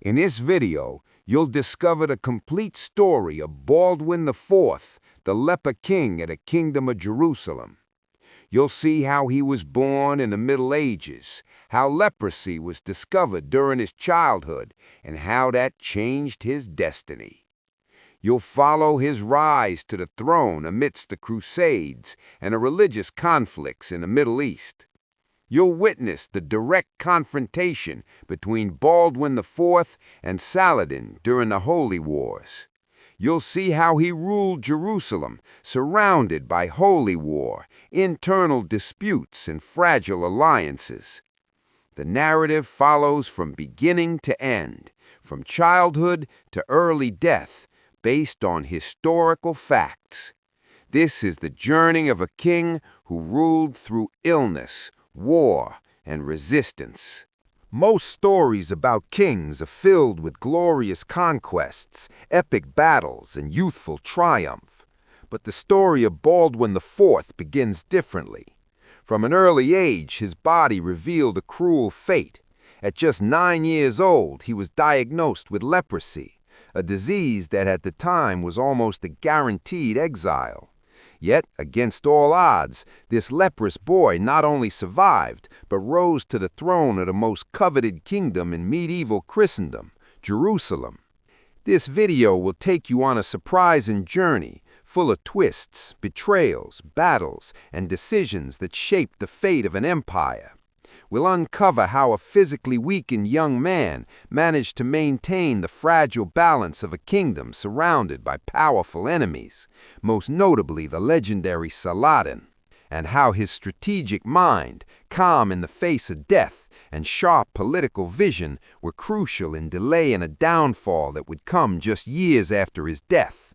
In this video, you'll discover the complete story of Baldwin IV, the Leper King of the Kingdom of Jerusalem. You'll see how he was born in the Middle Ages, how leprosy was discovered during his childhood, and how that changed his destiny. You'll follow his rise to the throne amidst the Crusades and the religious conflicts in the Middle East. You'll witness the direct confrontation between Baldwin IV and Saladin during the Holy Wars. You'll see how he ruled Jerusalem, surrounded by holy war, internal disputes, and fragile alliances. The narrative follows from beginning to end, from childhood to early death, based on historical facts. This is the journey of a king who ruled through illness, war, and resistance. Most stories about kings are filled with glorious conquests, epic battles, and youthful triumph. But the story of Baldwin IV begins differently. From an early age, his body revealed a cruel fate. At just 9 years old, he was diagnosed with leprosy, a disease that at the time was almost a guaranteed exile. Yet, against all odds, this leprous boy not only survived, but rose to the throne of the most coveted kingdom in medieval Christendom, Jerusalem. This video will take you on a surprising journey, full of twists, betrayals, battles, and decisions that shaped the fate of an empire. We'll uncover how a physically weakened young man managed to maintain the fragile balance of a kingdom surrounded by powerful enemies, most notably the legendary Saladin, and how his strategic mind, calm in the face of death, and sharp political vision were crucial in delaying a downfall that would come just years after his death.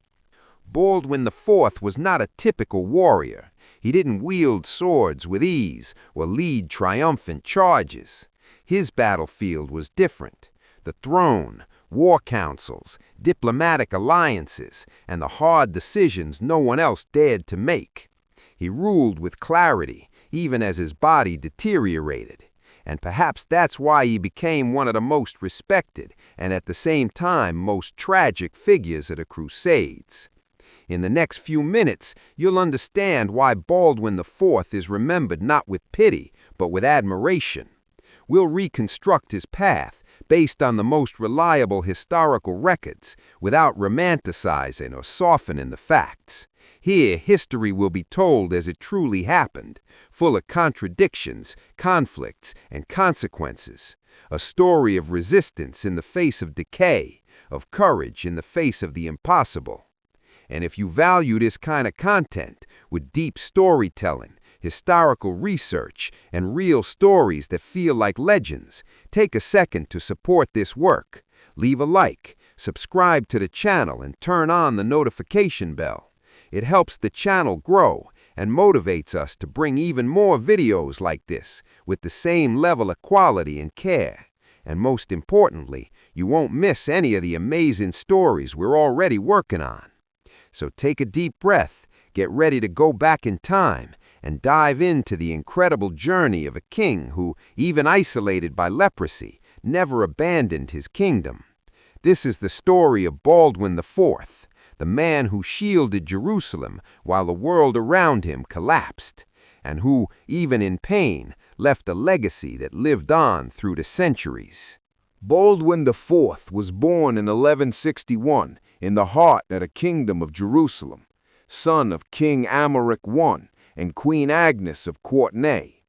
Baldwin IV was not a typical warrior. He didn't wield swords with ease or lead triumphant charges. His battlefield was different. The throne, war councils, diplomatic alliances, and the hard decisions no one else dared to make. He ruled with clarity, even as his body deteriorated. And perhaps that's why he became one of the most respected and at the same time most tragic figures of the Crusades. In the next few minutes, you'll understand why Baldwin IV is remembered not with pity, but with admiration. We'll reconstruct his path based on the most reliable historical records, without romanticizing or softening the facts. Here, history will be told as it truly happened, full of contradictions, conflicts, and consequences. A story of resistance in the face of decay, of courage in the face of the impossible. And if you value this kind of content, with deep storytelling, historical research, and real stories that feel like legends, take a second to support this work. Leave a like, subscribe to the channel, and turn on the notification bell. It helps the channel grow and motivates us to bring even more videos like this with the same level of quality and care. And most importantly, you won't miss any of the amazing stories we're already working on. So take a deep breath, get ready to go back in time, and dive into the incredible journey of a king who, even isolated by leprosy, never abandoned his kingdom. This is the story of Baldwin IV, the man who shielded Jerusalem while the world around him collapsed, and who, even in pain, left a legacy that lived on through the centuries. Baldwin IV was born in 1161 in the heart of the Kingdom of Jerusalem, son of King Amalric I and Queen Agnes of Courtenay.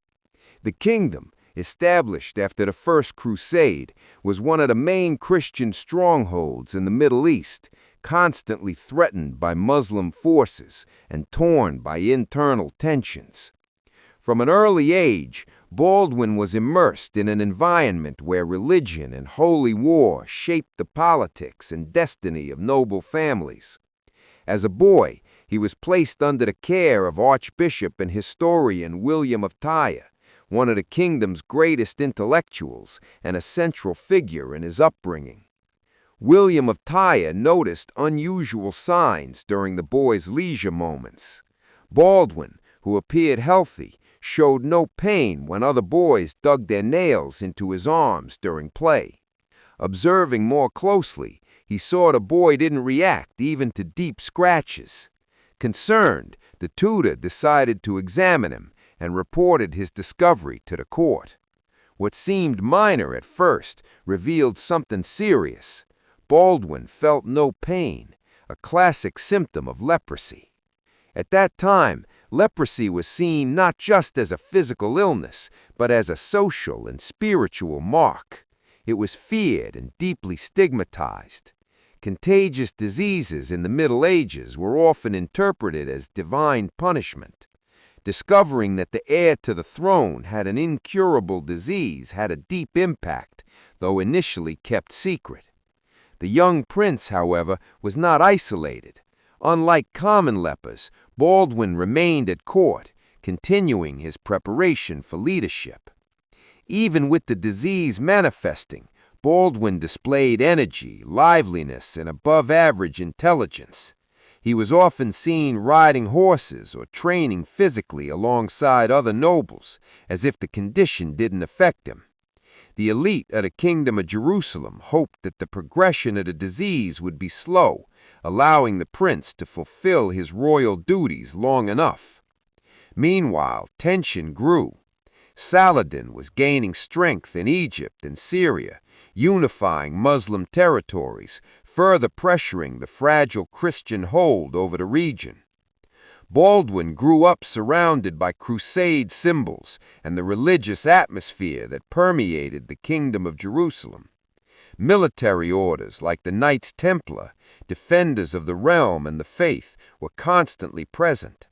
The kingdom, established after the First Crusade, was one of the main Christian strongholds in the Middle East, constantly threatened by Muslim forces and torn by internal tensions. From an early age, Baldwin was immersed in an environment where religion and holy war shaped the politics and destiny of noble families. As a boy, he was placed under the care of Archbishop and historian William of Tyre, one of the kingdom's greatest intellectuals and a central figure in his upbringing. William of Tyre noticed unusual signs during the boy's leisure moments. Baldwin, who appeared healthy, showed no pain when other boys dug their nails into his arms during play. Observing more closely, he saw the boy didn't react even to deep scratches. Concerned, the tutor decided to examine him and reported his discovery to the court. What seemed minor at first revealed something serious. Baldwin felt no pain, a classic symptom of leprosy. At that time, leprosy was seen not just as a physical illness, but as a social and spiritual mark. It was feared and deeply stigmatized. Contagious diseases in the Middle Ages were often interpreted as divine punishment. Discovering that the heir to the throne had an incurable disease had a deep impact, though initially kept secret. The young prince, however, was not isolated. Unlike common lepers, Baldwin remained at court, continuing his preparation for leadership. Even with the disease manifesting, Baldwin displayed energy, liveliness, and above-average intelligence. He was often seen riding horses or training physically alongside other nobles, as if the condition didn't affect him. The elite of the Kingdom of Jerusalem hoped that the progression of the disease would be slow, allowing the prince to fulfill his royal duties long enough. Meanwhile, tension grew. Saladin was gaining strength in Egypt and Syria, unifying Muslim territories, further pressuring the fragile Christian hold over the region. Baldwin grew up surrounded by Crusade symbols and the religious atmosphere that permeated the Kingdom of Jerusalem. Military orders like the Knights Templar, defenders of the realm and the faith, were constantly present.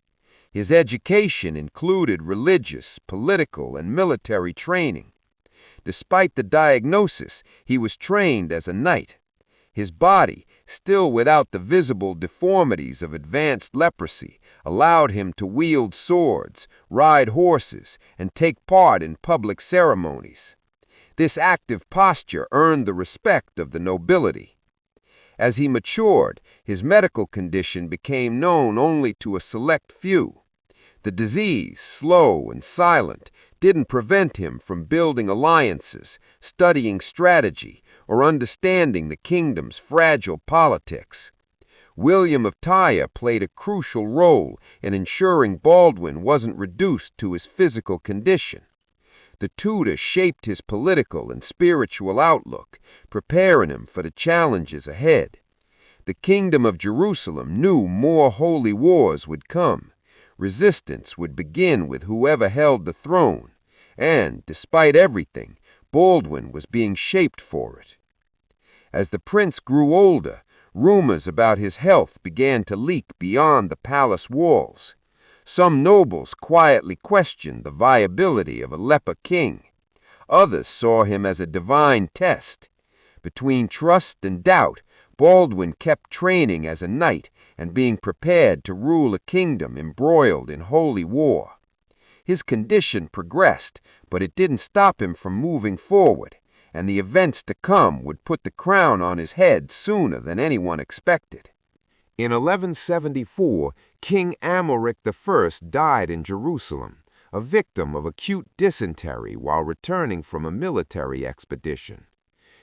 His education included religious, political, and military training. Despite the diagnosis, he was trained as a knight. His body, still without the visible deformities of advanced leprosy, allowed him to wield swords, ride horses, and take part in public ceremonies. This active posture earned the respect of the nobility. As he matured, his medical condition became known only to a select few. The disease, slow and silent, didn't prevent him from building alliances, studying strategy, or understanding the kingdom's fragile politics. William of Tyre played a crucial role in ensuring Baldwin wasn't reduced to his physical condition. The tutor shaped his political and spiritual outlook, preparing him for the challenges ahead. The Kingdom of Jerusalem knew more holy wars would come. Resistance would begin with whoever held the throne, and, despite everything, Baldwin was being shaped for it. As the prince grew older, rumors about his health began to leak beyond the palace walls. Some nobles quietly questioned the viability of a leper king. Others saw him as a divine test. Between trust and doubt, Baldwin kept training as a knight and being prepared to rule a kingdom embroiled in holy war. His condition progressed, but it didn't stop him from moving forward, and the events to come would put the crown on his head sooner than anyone expected. In 1174, King Amalric I died in Jerusalem, a victim of acute dysentery while returning from a military expedition.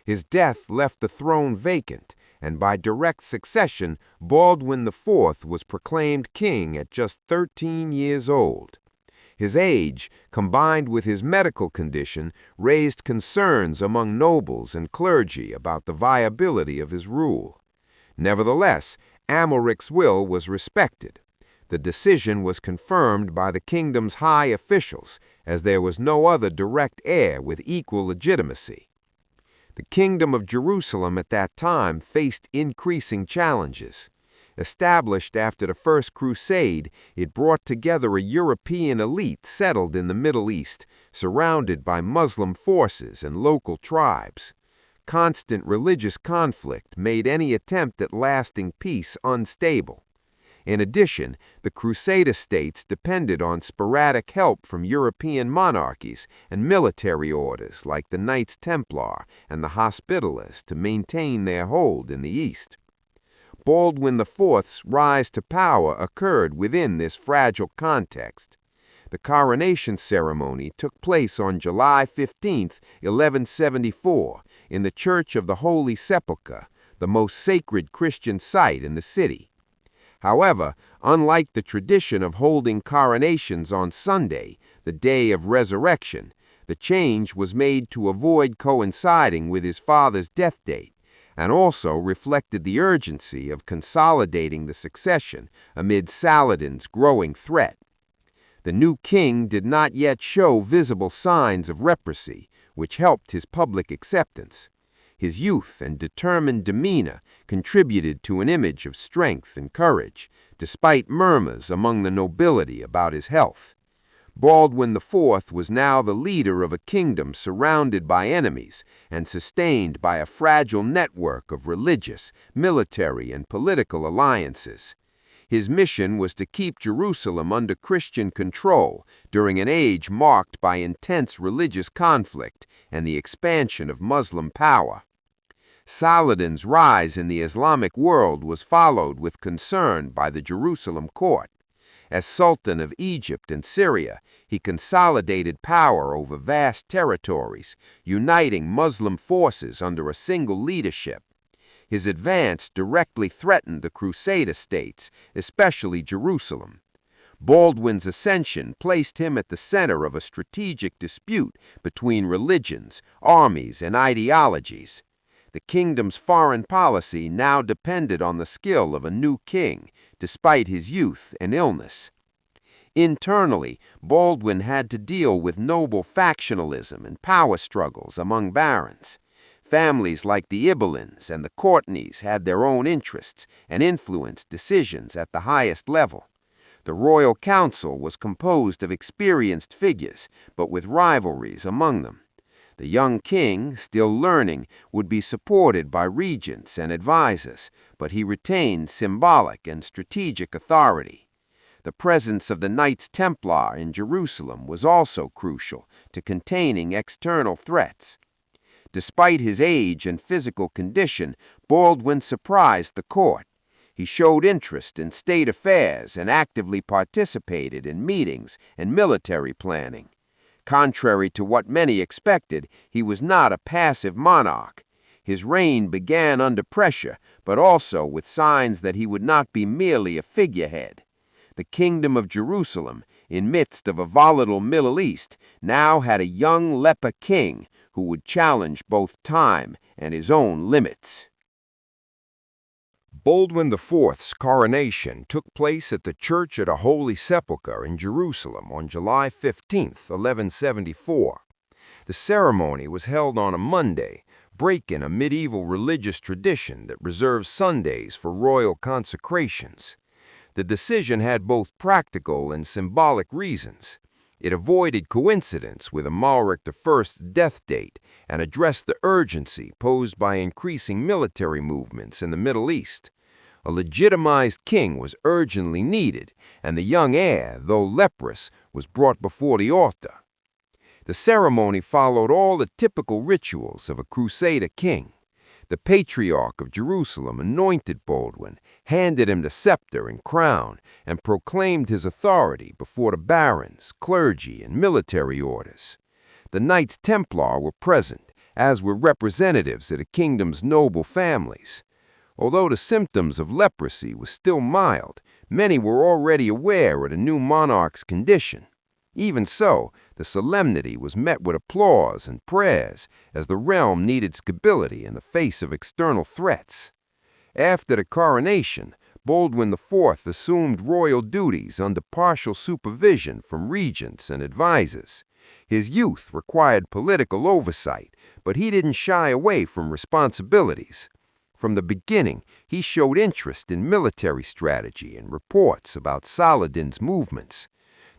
His death left the throne vacant, and by direct succession, Baldwin IV was proclaimed king at just 13 years old. His age, combined with his medical condition, raised concerns among nobles and clergy about the viability of his rule. Nevertheless, Amalric's will was respected. The decision was confirmed by the kingdom's high officials, as there was no other direct heir with equal legitimacy. The Kingdom of Jerusalem at that time faced increasing challenges. Established after the First Crusade, it brought together a European elite settled in the Middle East, surrounded by Muslim forces and local tribes. Constant religious conflict made any attempt at lasting peace unstable. In addition, the Crusader states depended on sporadic help from European monarchies and military orders like the Knights Templar and the Hospitallers to maintain their hold in the East. Baldwin IV's rise to power occurred within this fragile context. The coronation ceremony took place on July 15, 1174, in the Church of the Holy Sepulchre, the most sacred Christian site in the city. However, unlike the tradition of holding coronations on Sunday, the day of resurrection, the change was made to avoid coinciding with his father's death date, and also reflected the urgency of consolidating the succession amid Saladin's growing threat. The new king did not yet show visible signs of leprosy, which helped his public acceptance. His youth and determined demeanor contributed to an image of strength and courage, despite murmurs among the nobility about his health. Baldwin IV was now the leader of a kingdom surrounded by enemies and sustained by a fragile network of religious, military, and political alliances. His mission was to keep Jerusalem under Christian control during an age marked by intense religious conflict and the expansion of Muslim power. Saladin's rise in the Islamic world was followed with concern by the Jerusalem court. As Sultan of Egypt and Syria, he consolidated power over vast territories, uniting Muslim forces under a single leadership. His advance directly threatened the Crusader states, especially Jerusalem. Baldwin's ascension placed him at the center of a strategic dispute between religions, armies, and ideologies. The kingdom's foreign policy now depended on the skill of a new king, despite his youth and illness. Internally, Baldwin had to deal with noble factionalism and power struggles among barons. Families like the Ibelins and the Courtenays had their own interests and influenced decisions at the highest level. The royal council was composed of experienced figures, but with rivalries among them. The young king, still learning, would be supported by regents and advisors, but he retained symbolic and strategic authority. The presence of the Knights Templar in Jerusalem was also crucial to containing external threats. Despite his age and physical condition, Baldwin surprised the court. He showed interest in state affairs and actively participated in meetings and military planning. Contrary to what many expected, he was not a passive monarch. His reign began under pressure, but also with signs that he would not be merely a figurehead. The kingdom of Jerusalem, in midst of a volatile Middle East, now had a young leper king who would challenge both time and his own limits. Baldwin IV's coronation took place at the Church of the Holy Sepulchre in Jerusalem on July 15, 1174. The ceremony was held on a Monday, breaking a medieval religious tradition that reserved Sundays for royal consecrations. The decision had both practical and symbolic reasons. It avoided coincidence with Amalric I's death date and addressed the urgency posed by increasing military movements in the Middle East. A legitimized king was urgently needed, and the young heir, though leprous, was brought before the altar. The ceremony followed all the typical rituals of a Crusader king. The Patriarch of Jerusalem anointed Baldwin, handed him the scepter and crown, and proclaimed his authority before the barons, clergy, and military orders. The Knights Templar were present, as were representatives of the kingdom's noble families. Although the symptoms of leprosy were still mild, many were already aware of the new monarch's condition. Even so, the solemnity was met with applause and prayers, as the realm needed stability in the face of external threats. After the coronation, Baldwin IV assumed royal duties under partial supervision from regents and advisors. His youth required political oversight, but he didn't shy away from responsibilities. From the beginning, he showed interest in military strategy and reports about Saladin's movements.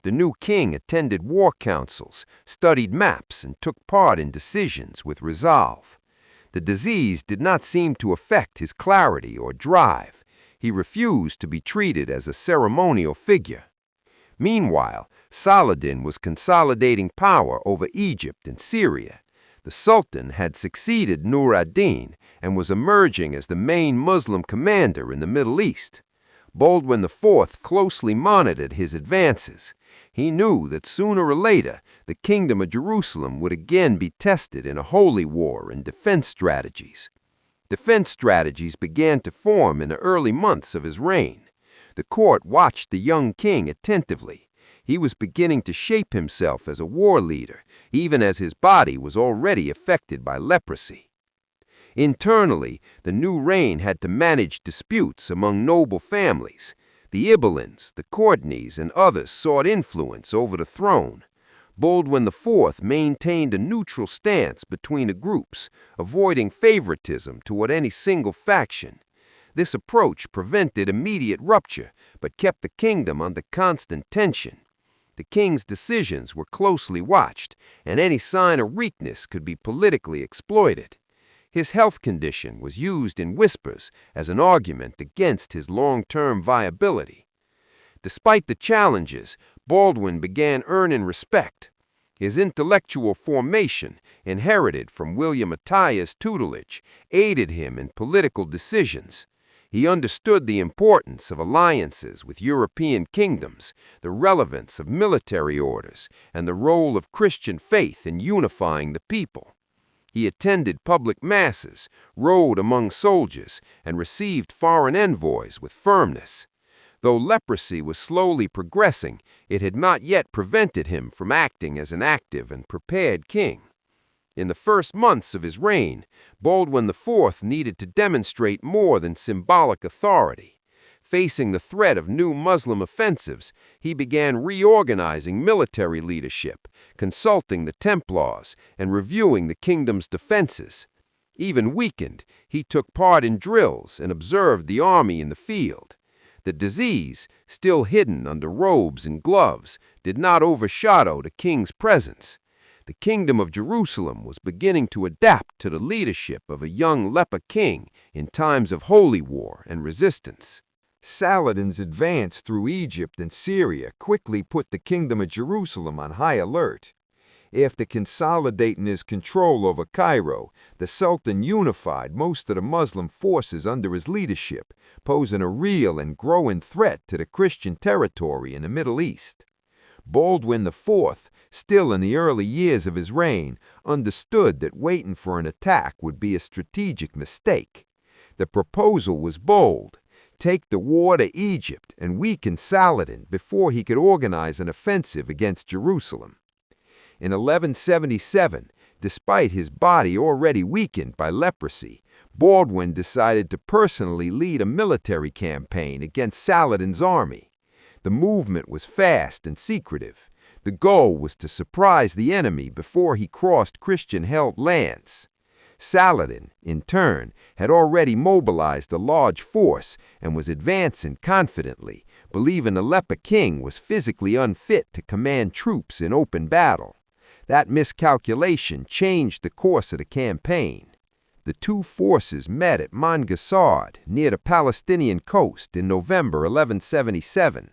The new king attended war councils, studied maps, and took part in decisions with resolve. The disease did not seem to affect his clarity or drive. He refused to be treated as a ceremonial figure. Meanwhile, Saladin was consolidating power over Egypt and Syria. The Sultan had succeeded Nur ad-Din and was emerging as the main Muslim commander in the Middle East. Baldwin IV closely monitored his advances. He knew that sooner or later the kingdom of Jerusalem would again be tested in a holy war and defense strategies. Defense strategies began to form in the early months of his reign. The court watched the young king attentively. He was beginning to shape himself as a war leader, even as his body was already affected by leprosy. Internally, the new reign had to manage disputes among noble families. The Ibelins, the Courtenays, and others sought influence over the throne. Baldwin IV maintained a neutral stance between the groups, avoiding favoritism toward any single faction. This approach prevented immediate rupture, but kept the kingdom under constant tension. The king's decisions were closely watched, and any sign of weakness could be politically exploited. His health condition was used in whispers as an argument against his long-term viability. Despite the challenges, Baldwin began earning respect. His intellectual formation, inherited from William Attia's tutelage, aided him in political decisions. He understood the importance of alliances with European kingdoms, the relevance of military orders, and the role of Christian faith in unifying the people. He attended public masses, rode among soldiers, and received foreign envoys with firmness. Though leprosy was slowly progressing, it had not yet prevented him from acting as an active and prepared king. In the first months of his reign, Baldwin IV needed to demonstrate more than symbolic authority. Facing the threat of new Muslim offensives, he began reorganizing military leadership, consulting the Templars, and reviewing the kingdom's defenses. Even weakened, he took part in drills and observed the army in the field. The disease, still hidden under robes and gloves, did not overshadow the king's presence. The kingdom of Jerusalem was beginning to adapt to the leadership of a young leper king in times of holy war and resistance. Saladin's advance through Egypt and Syria quickly put the kingdom of Jerusalem on high alert. After consolidating his control over Cairo, the Sultan unified most of the Muslim forces under his leadership, posing a real and growing threat to the Christian territory in the Middle East. Baldwin IV, still in the early years of his reign, understood that waiting for an attack would be a strategic mistake. The proposal was bold: take the war to Egypt and weaken Saladin before he could organize an offensive against Jerusalem. In 1177, despite his body already weakened by leprosy, Baldwin decided to personally lead a military campaign against Saladin's army. The movement was fast and secretive. The goal was to surprise the enemy before he crossed Christian-held lands. Saladin, in turn, had already mobilized a large force and was advancing confidently, believing the Leper King was physically unfit to command troops in open battle. That miscalculation changed the course of the campaign. The two forces met at Mangasad, near the Palestinian coast, in November 1177.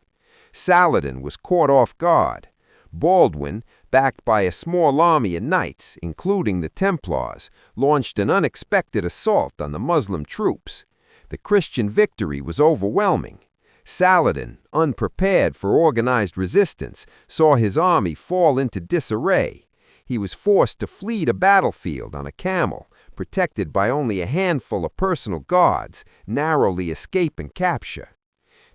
Saladin was caught off guard. Baldwin, backed by a small army of knights, including the Templars, launched an unexpected assault on the Muslim troops. The Christian victory was overwhelming. Saladin, unprepared for organized resistance, saw his army fall into disarray. He was forced to flee the battlefield on a camel, protected by only a handful of personal guards, narrowly escaping capture.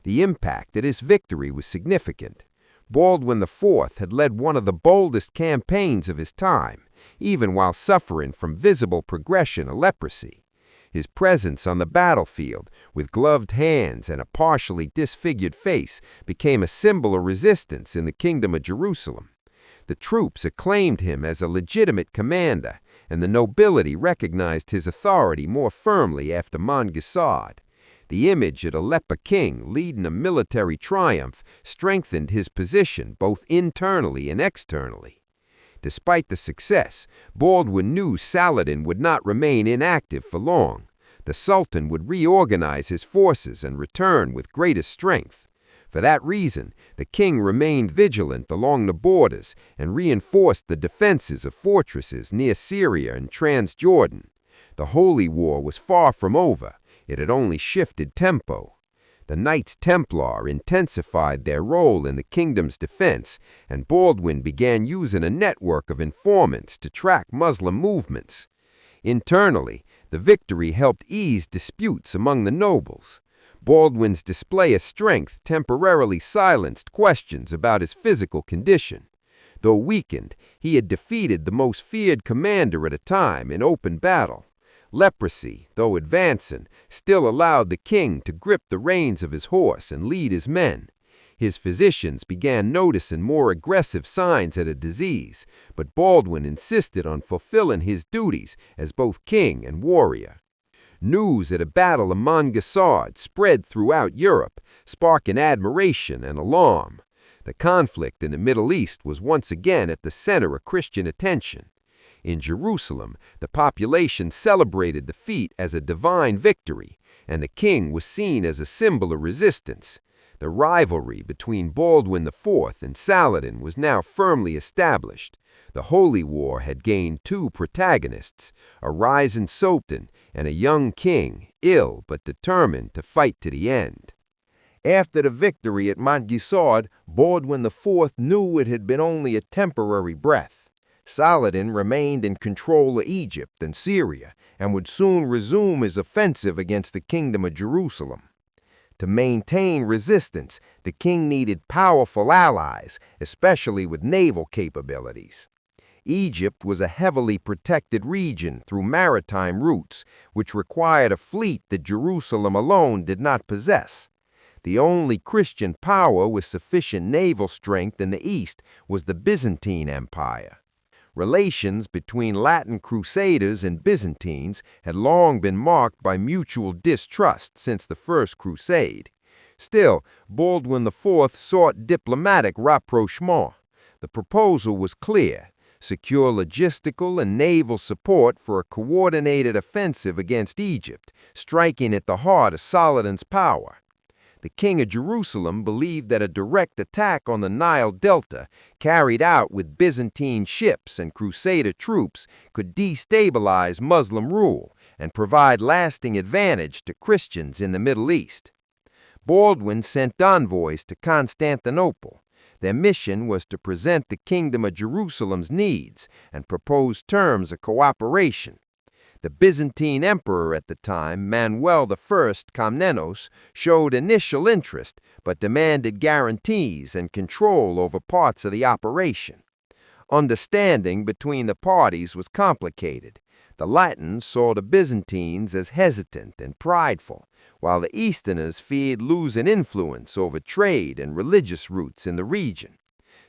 The impact of this victory was significant. Baldwin IV had led one of the boldest campaigns of his time, even while suffering from visible progression of leprosy. His presence on the battlefield, with gloved hands and a partially disfigured face, became a symbol of resistance in the kingdom of Jerusalem. The troops acclaimed him as a legitimate commander, and the nobility recognized his authority more firmly after Mangasad. The image of the Leper King leading a military triumph strengthened his position both internally and externally. Despite the success, Baldwin knew Saladin would not remain inactive for long. The Sultan would reorganize his forces and return with greater strength. For that reason, the king remained vigilant along the borders and reinforced the defenses of fortresses near Syria and Transjordan. The Holy War was far from over. It had only shifted tempo. The Knights Templar intensified their role in the kingdom's defense, and Baldwin began using a network of informants to track Muslim movements. Internally, the victory helped ease disputes among the nobles. Baldwin's display of strength temporarily silenced questions about his physical condition. Though weakened, he had defeated the most feared commander at a time in open battle. Leprosy, though advancing, still allowed the king to grip the reins of his horse and lead his men. His physicians began noticing more aggressive signs of the disease, but Baldwin insisted on fulfilling his duties as both king and warrior. News of a battle of Montgassard spread throughout Europe, sparking admiration and alarm. The conflict in the Middle East was once again at the center of Christian attention. In Jerusalem, the population celebrated the feat as a divine victory, and the king was seen as a symbol of resistance. The rivalry between Baldwin IV and Saladin was now firmly established. The Holy War had gained two protagonists, a rising sultan and a young king, ill but determined to fight to the end. After the victory at Montgassard, Baldwin IV knew it had been only a temporary breath. Saladin remained in control of Egypt and Syria and would soon resume his offensive against the Kingdom of Jerusalem. To maintain resistance, the king needed powerful allies, especially with naval capabilities. Egypt was a heavily protected region through maritime routes, which required a fleet that Jerusalem alone did not possess. The only Christian power with sufficient naval strength in the east was the Byzantine Empire. Relations between Latin Crusaders and Byzantines had long been marked by mutual distrust since the First Crusade. Still, Baldwin IV sought diplomatic rapprochement. The proposal was clear: secure logistical and naval support for a coordinated offensive against Egypt, striking at the heart of Saladin's power. The king of Jerusalem believed that a direct attack on the Nile Delta, carried out with Byzantine ships and Crusader troops, could destabilize Muslim rule and provide lasting advantage to Christians in the Middle East. Baldwin sent envoys to Constantinople. Their mission was to present the Kingdom of Jerusalem's needs and propose terms of cooperation. The Byzantine emperor at the time, Manuel I Komnenos, showed initial interest but demanded guarantees and control over parts of the operation. Understanding between the parties was complicated. The Latins saw the Byzantines as hesitant and prideful, while the Easterners feared losing influence over trade and religious routes in the region.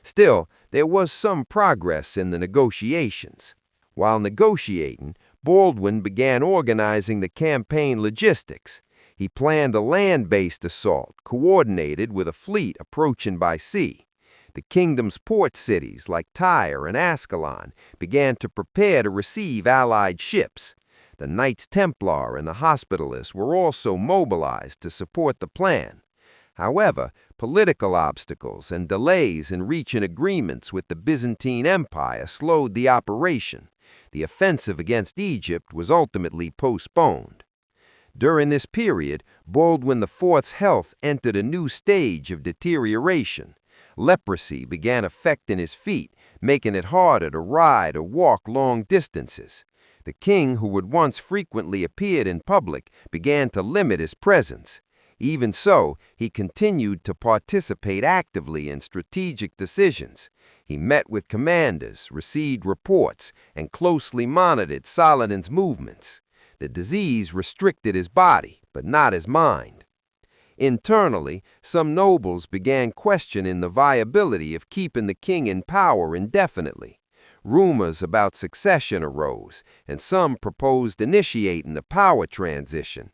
Still, there was some progress in the negotiations. While negotiating, Baldwin began organizing the campaign logistics. He planned a land-based assault, coordinated with a fleet approaching by sea. The kingdom's port cities like Tyre and Ascalon began to prepare to receive Allied ships. The Knights Templar and the Hospitallers were also mobilized to support the plan. However, political obstacles and delays in reaching agreements with the Byzantine Empire slowed the operation. The offensive against Egypt was ultimately postponed. During this period, Baldwin IV's health entered a new stage of deterioration. Leprosy began affecting his feet, making it harder to ride or walk long distances. The king, who had once frequently appeared in public, began to limit his presence. Even so, he continued to participate actively in strategic decisions. He met with commanders, received reports, and closely monitored Saladin's movements. The disease restricted his body, but not his mind. Internally, some nobles began questioning the viability of keeping the king in power indefinitely. Rumors about succession arose, and some proposed initiating a power transition.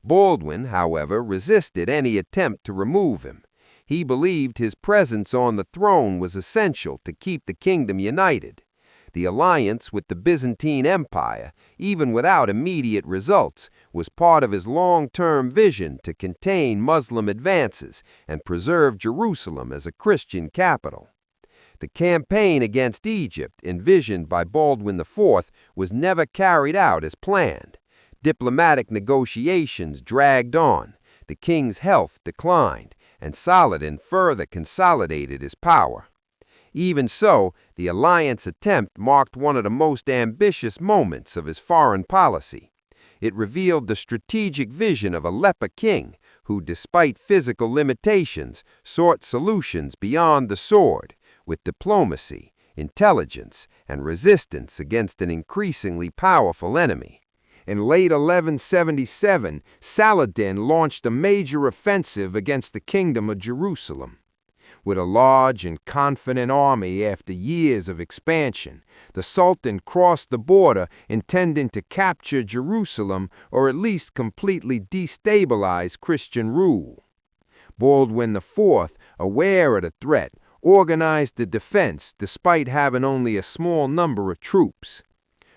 Baldwin, however, resisted any attempt to remove him. He believed his presence on the throne was essential to keep the kingdom united. The alliance with the Byzantine Empire, even without immediate results, was part of his long-term vision to contain Muslim advances and preserve Jerusalem as a Christian capital. The campaign against Egypt, envisioned by Baldwin IV, was never carried out as planned. Diplomatic negotiations dragged on. the king's health declined, and Saladin further consolidated his power. Even so, the alliance attempt marked one of the most ambitious moments of his foreign policy. It revealed the strategic vision of a Leper King who, despite physical limitations, sought solutions beyond the sword, with diplomacy, intelligence, and resistance against an increasingly powerful enemy. In late 1177, Saladin launched a major offensive against the Kingdom of Jerusalem. With a large and confident army after years of expansion, the Sultan crossed the border intending to capture Jerusalem or at least completely destabilize Christian rule. Baldwin IV, aware of the threat, organized the defense despite having only a small number of troops.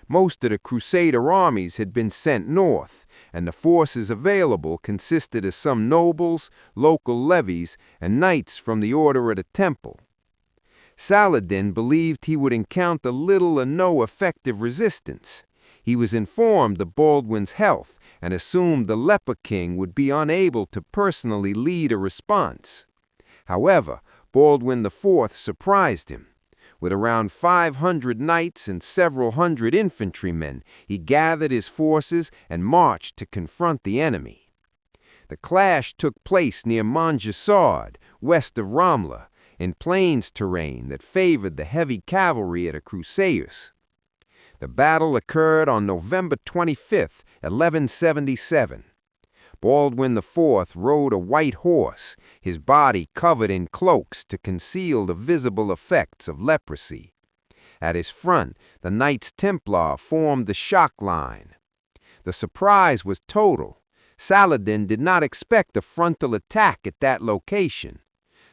Most of the Crusader armies had been sent north, and the forces available consisted of some nobles, local levies, and knights from the Order of the Temple. Saladin believed he would encounter little or no effective resistance. He was informed of Baldwin's health and assumed the Leper King would be unable to personally lead a response. However, Baldwin IV surprised him. With around 500 knights and several hundred infantrymen, he gathered his forces and marched to confront the enemy. The clash took place near Montgisard, west of Ramla, in plains terrain that favored the heavy cavalry of the Crusaders. The battle occurred on November 25, 1177. Baldwin IV rode a white horse, his body covered in cloaks to conceal the visible effects of leprosy. At his front, the Knights Templar formed the shock line. The surprise was total. Saladin did not expect a frontal attack at that location.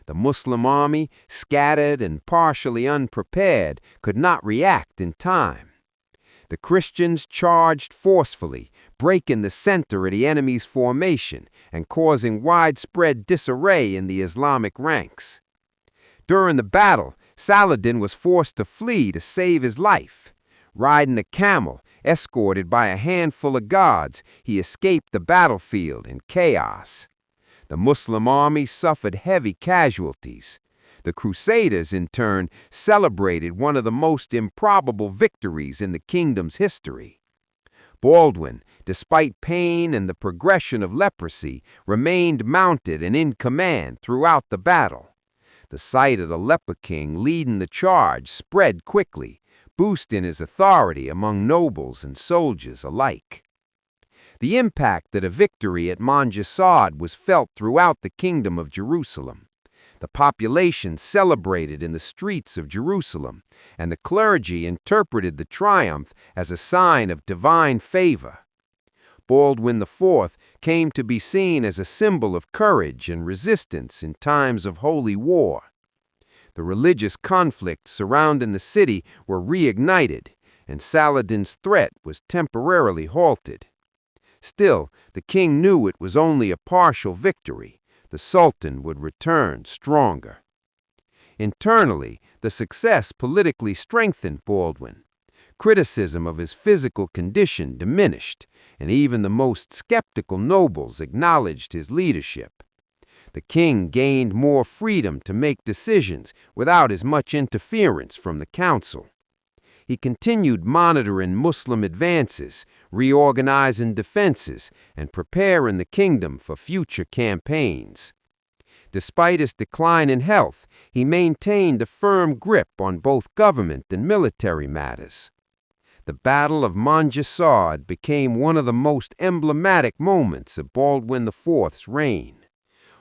The Muslim army, scattered and partially unprepared, could not react in time. The Christians charged forcefully, breaking the center of the enemy's formation and causing widespread disarray in the Islamic ranks. During the battle, Saladin was forced to flee to save his life. Riding a camel, escorted by a handful of guards, he escaped the battlefield in chaos. The Muslim army suffered heavy casualties. The Crusaders, in turn, celebrated one of the most improbable victories in the kingdom's history. Baldwin, despite pain and the progression of leprosy, remained mounted and in command throughout the battle. The sight of the Leper King leading the charge spread quickly, boosting his authority among nobles and soldiers alike. The impact of the victory at Montgisard was felt throughout the Kingdom of Jerusalem. The population celebrated in the streets of Jerusalem, and the clergy interpreted the triumph as a sign of divine favor. Baldwin IV came to be seen as a symbol of courage and resistance in times of holy war. The religious conflicts surrounding the city were reignited, and Saladin's threat was temporarily halted. Still, the king knew it was only a partial victory. The Sultan would return stronger. Internally, the success politically strengthened Baldwin. Criticism of his physical condition diminished, and even the most skeptical nobles acknowledged his leadership. The king gained more freedom to make decisions without as much interference from the council. He continued monitoring Muslim advances, reorganizing defenses, and preparing the kingdom for future campaigns. Despite his decline in health, he maintained a firm grip on both government and military matters. The Battle of Montgisard became one of the most emblematic moments of Baldwin IV's reign.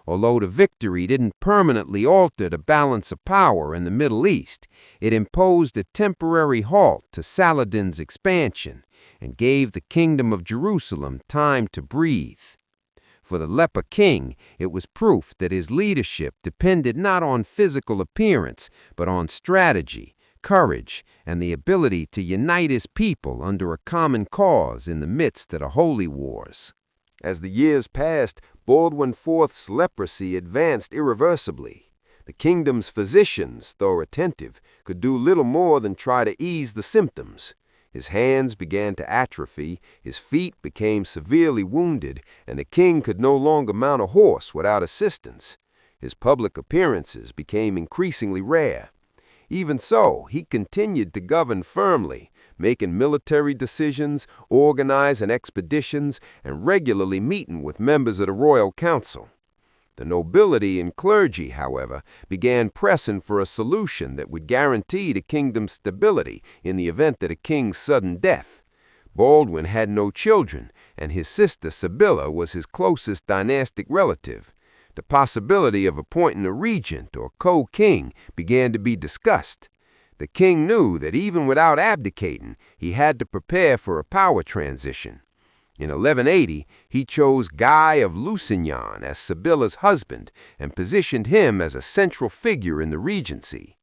Although the victory didn't permanently alter the balance of power in the Middle East, it imposed a temporary halt to Saladin's expansion and gave the Kingdom of Jerusalem time to breathe. For the Leper King, it was proof that his leadership depended not on physical appearance, but on strategy, courage, and the ability to unite his people under a common cause in the midst of the holy wars. As the years passed, Baldwin IV's leprosy advanced irreversibly. The kingdom's physicians, though attentive, could do little more than try to ease the symptoms. His hands began to atrophy, his feet became severely wounded, and the king could no longer mount a horse without assistance. His public appearances became increasingly rare. Even so, he continued to govern firmly, making military decisions, organizing expeditions, and regularly meeting with members of the royal council. The nobility and clergy, however, began pressing for a solution that would guarantee the kingdom's stability in the event of the king's sudden death. Baldwin had no children, and his sister Sibylla was his closest dynastic relative. The possibility of appointing a regent or co-king began to be discussed. The king knew that even without abdicating, he had to prepare for a power transition. In 1180, he chose Guy of Lusignan as Sibylla's husband and positioned him as a central figure in the regency.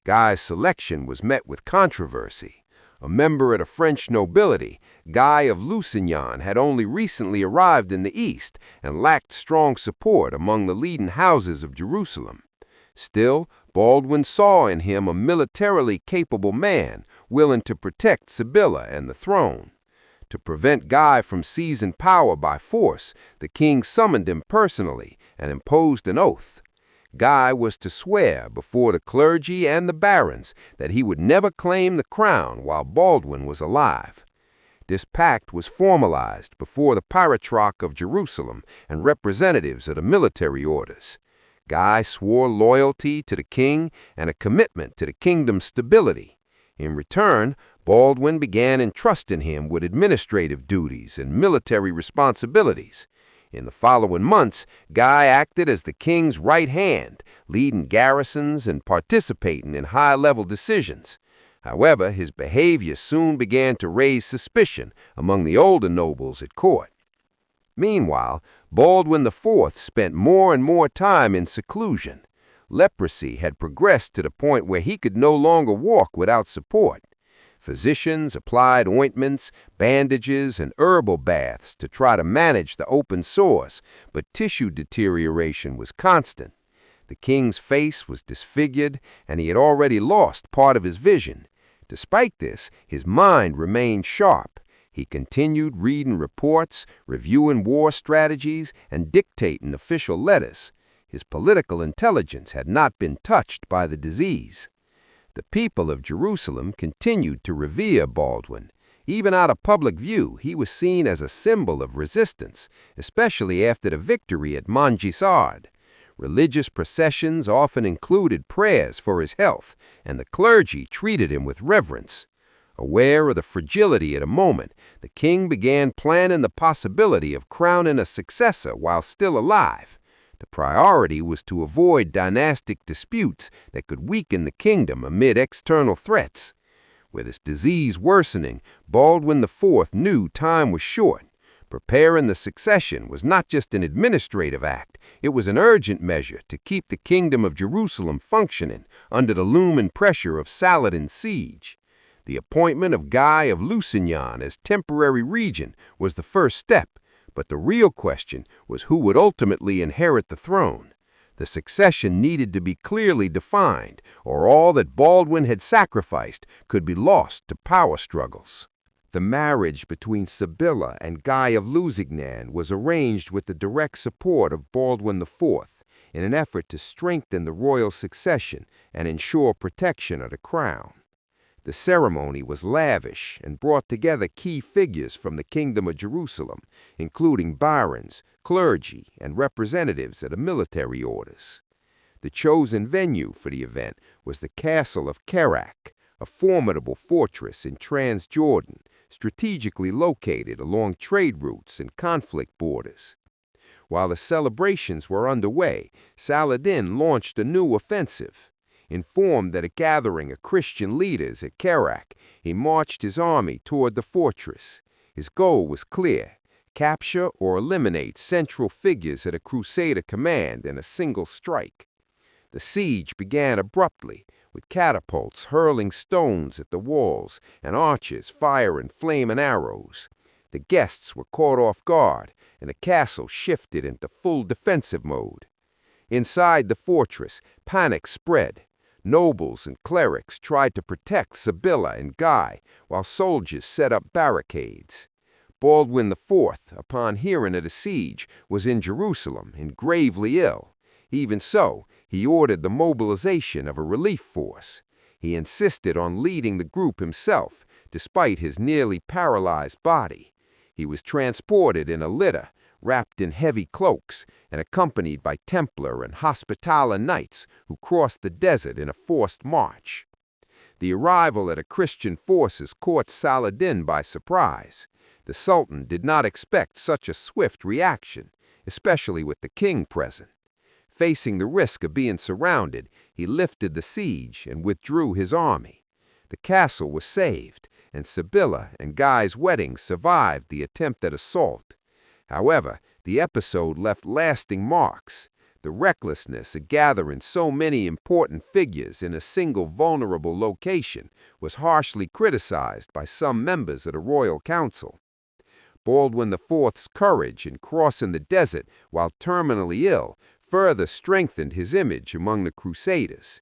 Guy's selection was met with controversy. A member of the French nobility, Guy of Lusignan had only recently arrived in the East and lacked strong support among the leading houses of Jerusalem. Still, Baldwin saw in him a militarily capable man, willing to protect Sibylla and the throne. To prevent Guy from seizing power by force, the king summoned him personally and imposed an oath. Guy was to swear before the clergy and the barons that he would never claim the crown while Baldwin was alive. This pact was formalized before the Patriarch of Jerusalem and representatives of the military orders. Guy swore loyalty to the king and a commitment to the kingdom's stability. In return, Baldwin began entrusting him with administrative duties and military responsibilities. In the following months, Guy acted as the king's right hand, leading garrisons and participating in high-level decisions. However, his behavior soon began to raise suspicion among the older nobles at court. Meanwhile, Baldwin IV spent more and more time in seclusion. Leprosy had progressed to the point where he could no longer walk without support. Physicians applied ointments, bandages, and herbal baths to try to manage the open sores, but tissue deterioration was constant. The king's face was disfigured, and he had already lost part of his vision. Despite this, his mind remained sharp. He continued reading reports, reviewing war strategies, and dictating official letters. His political intelligence had not been touched by the disease. The people of Jerusalem continued to revere Baldwin. Even out of public view, he was seen as a symbol of resistance, especially after the victory at Montgisard. Religious processions often included prayers for his health, and the clergy treated him with reverence. Aware of the fragility of the moment, the king began planning the possibility of crowning a successor while still alive. The priority was to avoid dynastic disputes that could weaken the kingdom amid external threats. With his disease worsening, Baldwin IV knew time was short. Preparing the succession was not just an administrative act, it was an urgent measure to keep the kingdom of Jerusalem functioning under the looming pressure of Saladin's siege. The appointment of Guy of Lusignan as temporary regent was the first step, but the real question was who would ultimately inherit the throne. The succession needed to be clearly defined, or all that Baldwin had sacrificed could be lost to power struggles. The marriage between Sibylla and Guy of Lusignan was arranged with the direct support of Baldwin IV in an effort to strengthen the royal succession and ensure protection of the crown. The ceremony was lavish and brought together key figures from the Kingdom of Jerusalem, including barons, clergy, and representatives of the military orders. The chosen venue for the event was the castle of Kerak, a formidable fortress in Transjordan, strategically located along trade routes and conflict borders. While the celebrations were underway, Saladin launched a new offensive. Informed that a gathering of Christian leaders at Kerak, he marched his army toward the fortress. His goal was clear: capture or eliminate central figures of the Crusader command in a single strike. The siege began abruptly, with catapults hurling stones at the walls and archers firing flaming arrows. The guests were caught off guard, and the castle shifted into full defensive mode. Inside the fortress, panic spread. Nobles and clerics tried to protect Sibylla and Guy, while soldiers set up barricades. Baldwin IV, upon hearing of the siege, was in Jerusalem and gravely ill. Even so, he ordered the mobilization of a relief force. He insisted on leading the group himself, despite his nearly paralyzed body. He was transported in a litter, wrapped in heavy cloaks, and accompanied by Templar and Hospitaller knights who crossed the desert in a forced march. The arrival of the Christian forces caught Saladin by surprise. The Sultan did not expect such a swift reaction, especially with the king present. Facing the risk of being surrounded, he lifted the siege and withdrew his army. The castle was saved, and Sibylla and Guy's wedding survived the attempted assault. However, the episode left lasting marks. The recklessness of gathering so many important figures in a single vulnerable location was harshly criticized by some members of the royal council. Baldwin IV's courage in crossing the desert while terminally ill further strengthened his image among the Crusaders.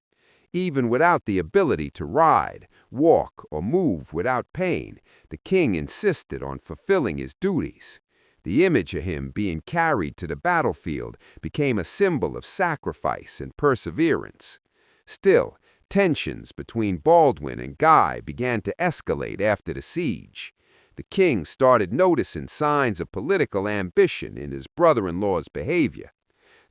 Even without the ability to ride, walk, or move without pain, the king insisted on fulfilling his duties. The image of him being carried to the battlefield became a symbol of sacrifice and perseverance. Still, tensions between Baldwin and Guy began to escalate after the siege. The king started noticing signs of political ambition in his brother-in-law's behavior.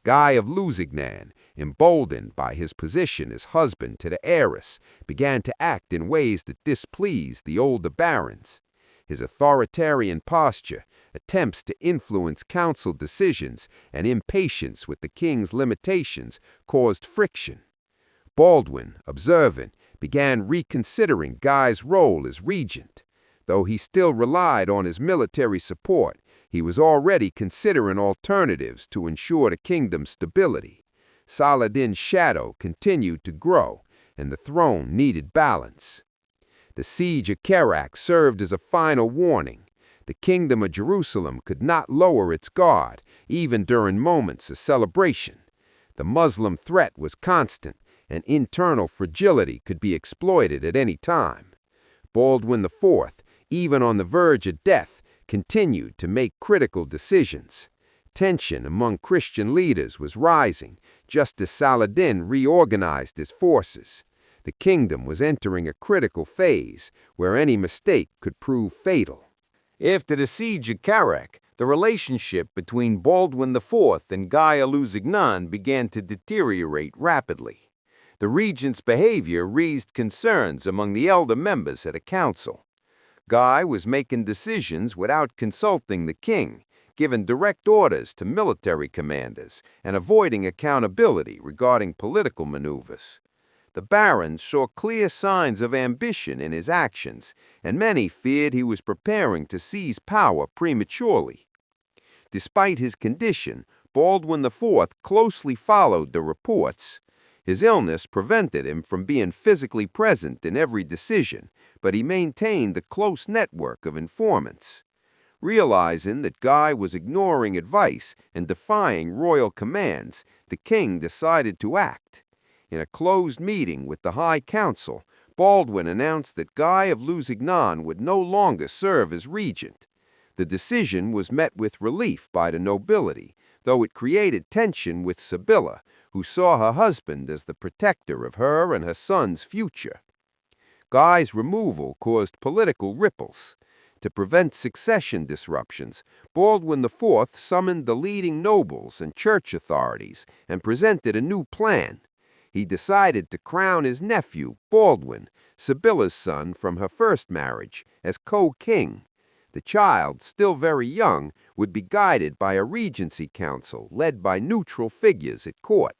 Guy of Lusignan, emboldened by his position as husband to the heiress, began to act in ways that displeased the older barons. His authoritarian posture, attempts to influence council decisions, and impatience with the king's limitations caused friction. Baldwin, observant, began reconsidering Guy's role as regent. Though he still relied on his military support, he was already considering alternatives to ensure the kingdom's stability. Saladin's shadow continued to grow, and the throne needed balance. The siege of Kerak served as a final warning. The kingdom of Jerusalem could not lower its guard, even during moments of celebration. The Muslim threat was constant, and internal fragility could be exploited at any time. Baldwin IV, even on the verge of death, continued to make critical decisions. Tension among Christian leaders was rising, just as Saladin reorganized his forces. The kingdom was entering a critical phase, where any mistake could prove fatal. After the siege of Kerak, the relationship between Baldwin IV and Guy of Lusignan began to deteriorate rapidly. The regent's behavior raised concerns among the elder members of the council. Guy was making decisions without consulting the king, giving direct orders to military commanders, and avoiding accountability regarding political maneuvers. The barons saw clear signs of ambition in his actions, and many feared he was preparing to seize power prematurely. Despite his condition, Baldwin IV closely followed the reports. His illness prevented him from being physically present in every decision, but he maintained a close network of informants. Realizing that Guy was ignoring advice and defying royal commands, the king decided to act. In a closed meeting with the High Council, Baldwin announced that Guy of Lusignan would no longer serve as regent. The decision was met with relief by the nobility, though it created tension with Sibylla, who saw her husband as the protector of her and her son's future. Guy's removal caused political ripples. To prevent succession disruptions, Baldwin IV summoned the leading nobles and church authorities and presented a new plan. He decided to crown his nephew, Baldwin, Sibylla's son from her first marriage, as co-king. The child, still very young, would be guided by a regency council led by neutral figures at court.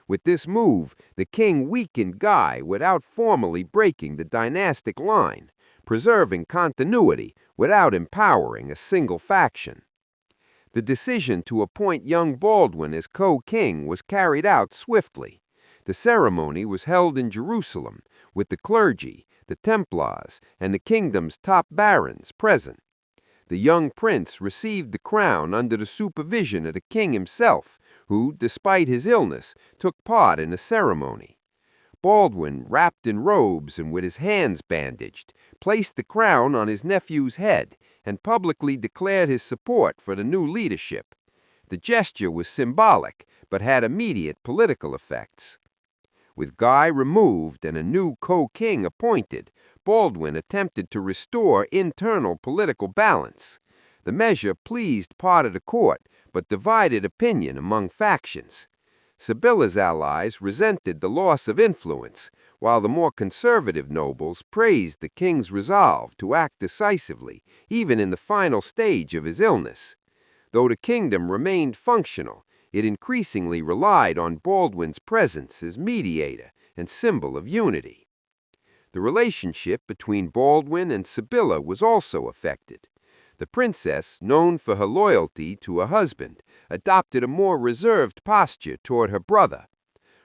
With this move, the king weakened Guy without formally breaking the dynastic line, preserving continuity without empowering a single faction. The decision to appoint young Baldwin as co-king was carried out swiftly. The ceremony was held in Jerusalem, with the clergy, the Templars, and the kingdom's top barons present. The young prince received the crown under the supervision of the king himself, who, despite his illness, took part in the ceremony. Baldwin, wrapped in robes and with his hands bandaged, placed the crown on his nephew's head and publicly declared his support for the new leadership. The gesture was symbolic, but had immediate political effects. With Guy removed and a new co-king appointed, Baldwin attempted to restore internal political balance. The measure pleased part of the court, but divided opinion among factions. Sibylla's allies resented the loss of influence, while the more conservative nobles praised the king's resolve to act decisively, even in the final stage of his illness. Though the kingdom remained functional, it increasingly relied on Baldwin's presence as mediator and symbol of unity. The relationship between Baldwin and Sibylla was also affected. The princess, known for her loyalty to her husband, adopted a more reserved posture toward her brother.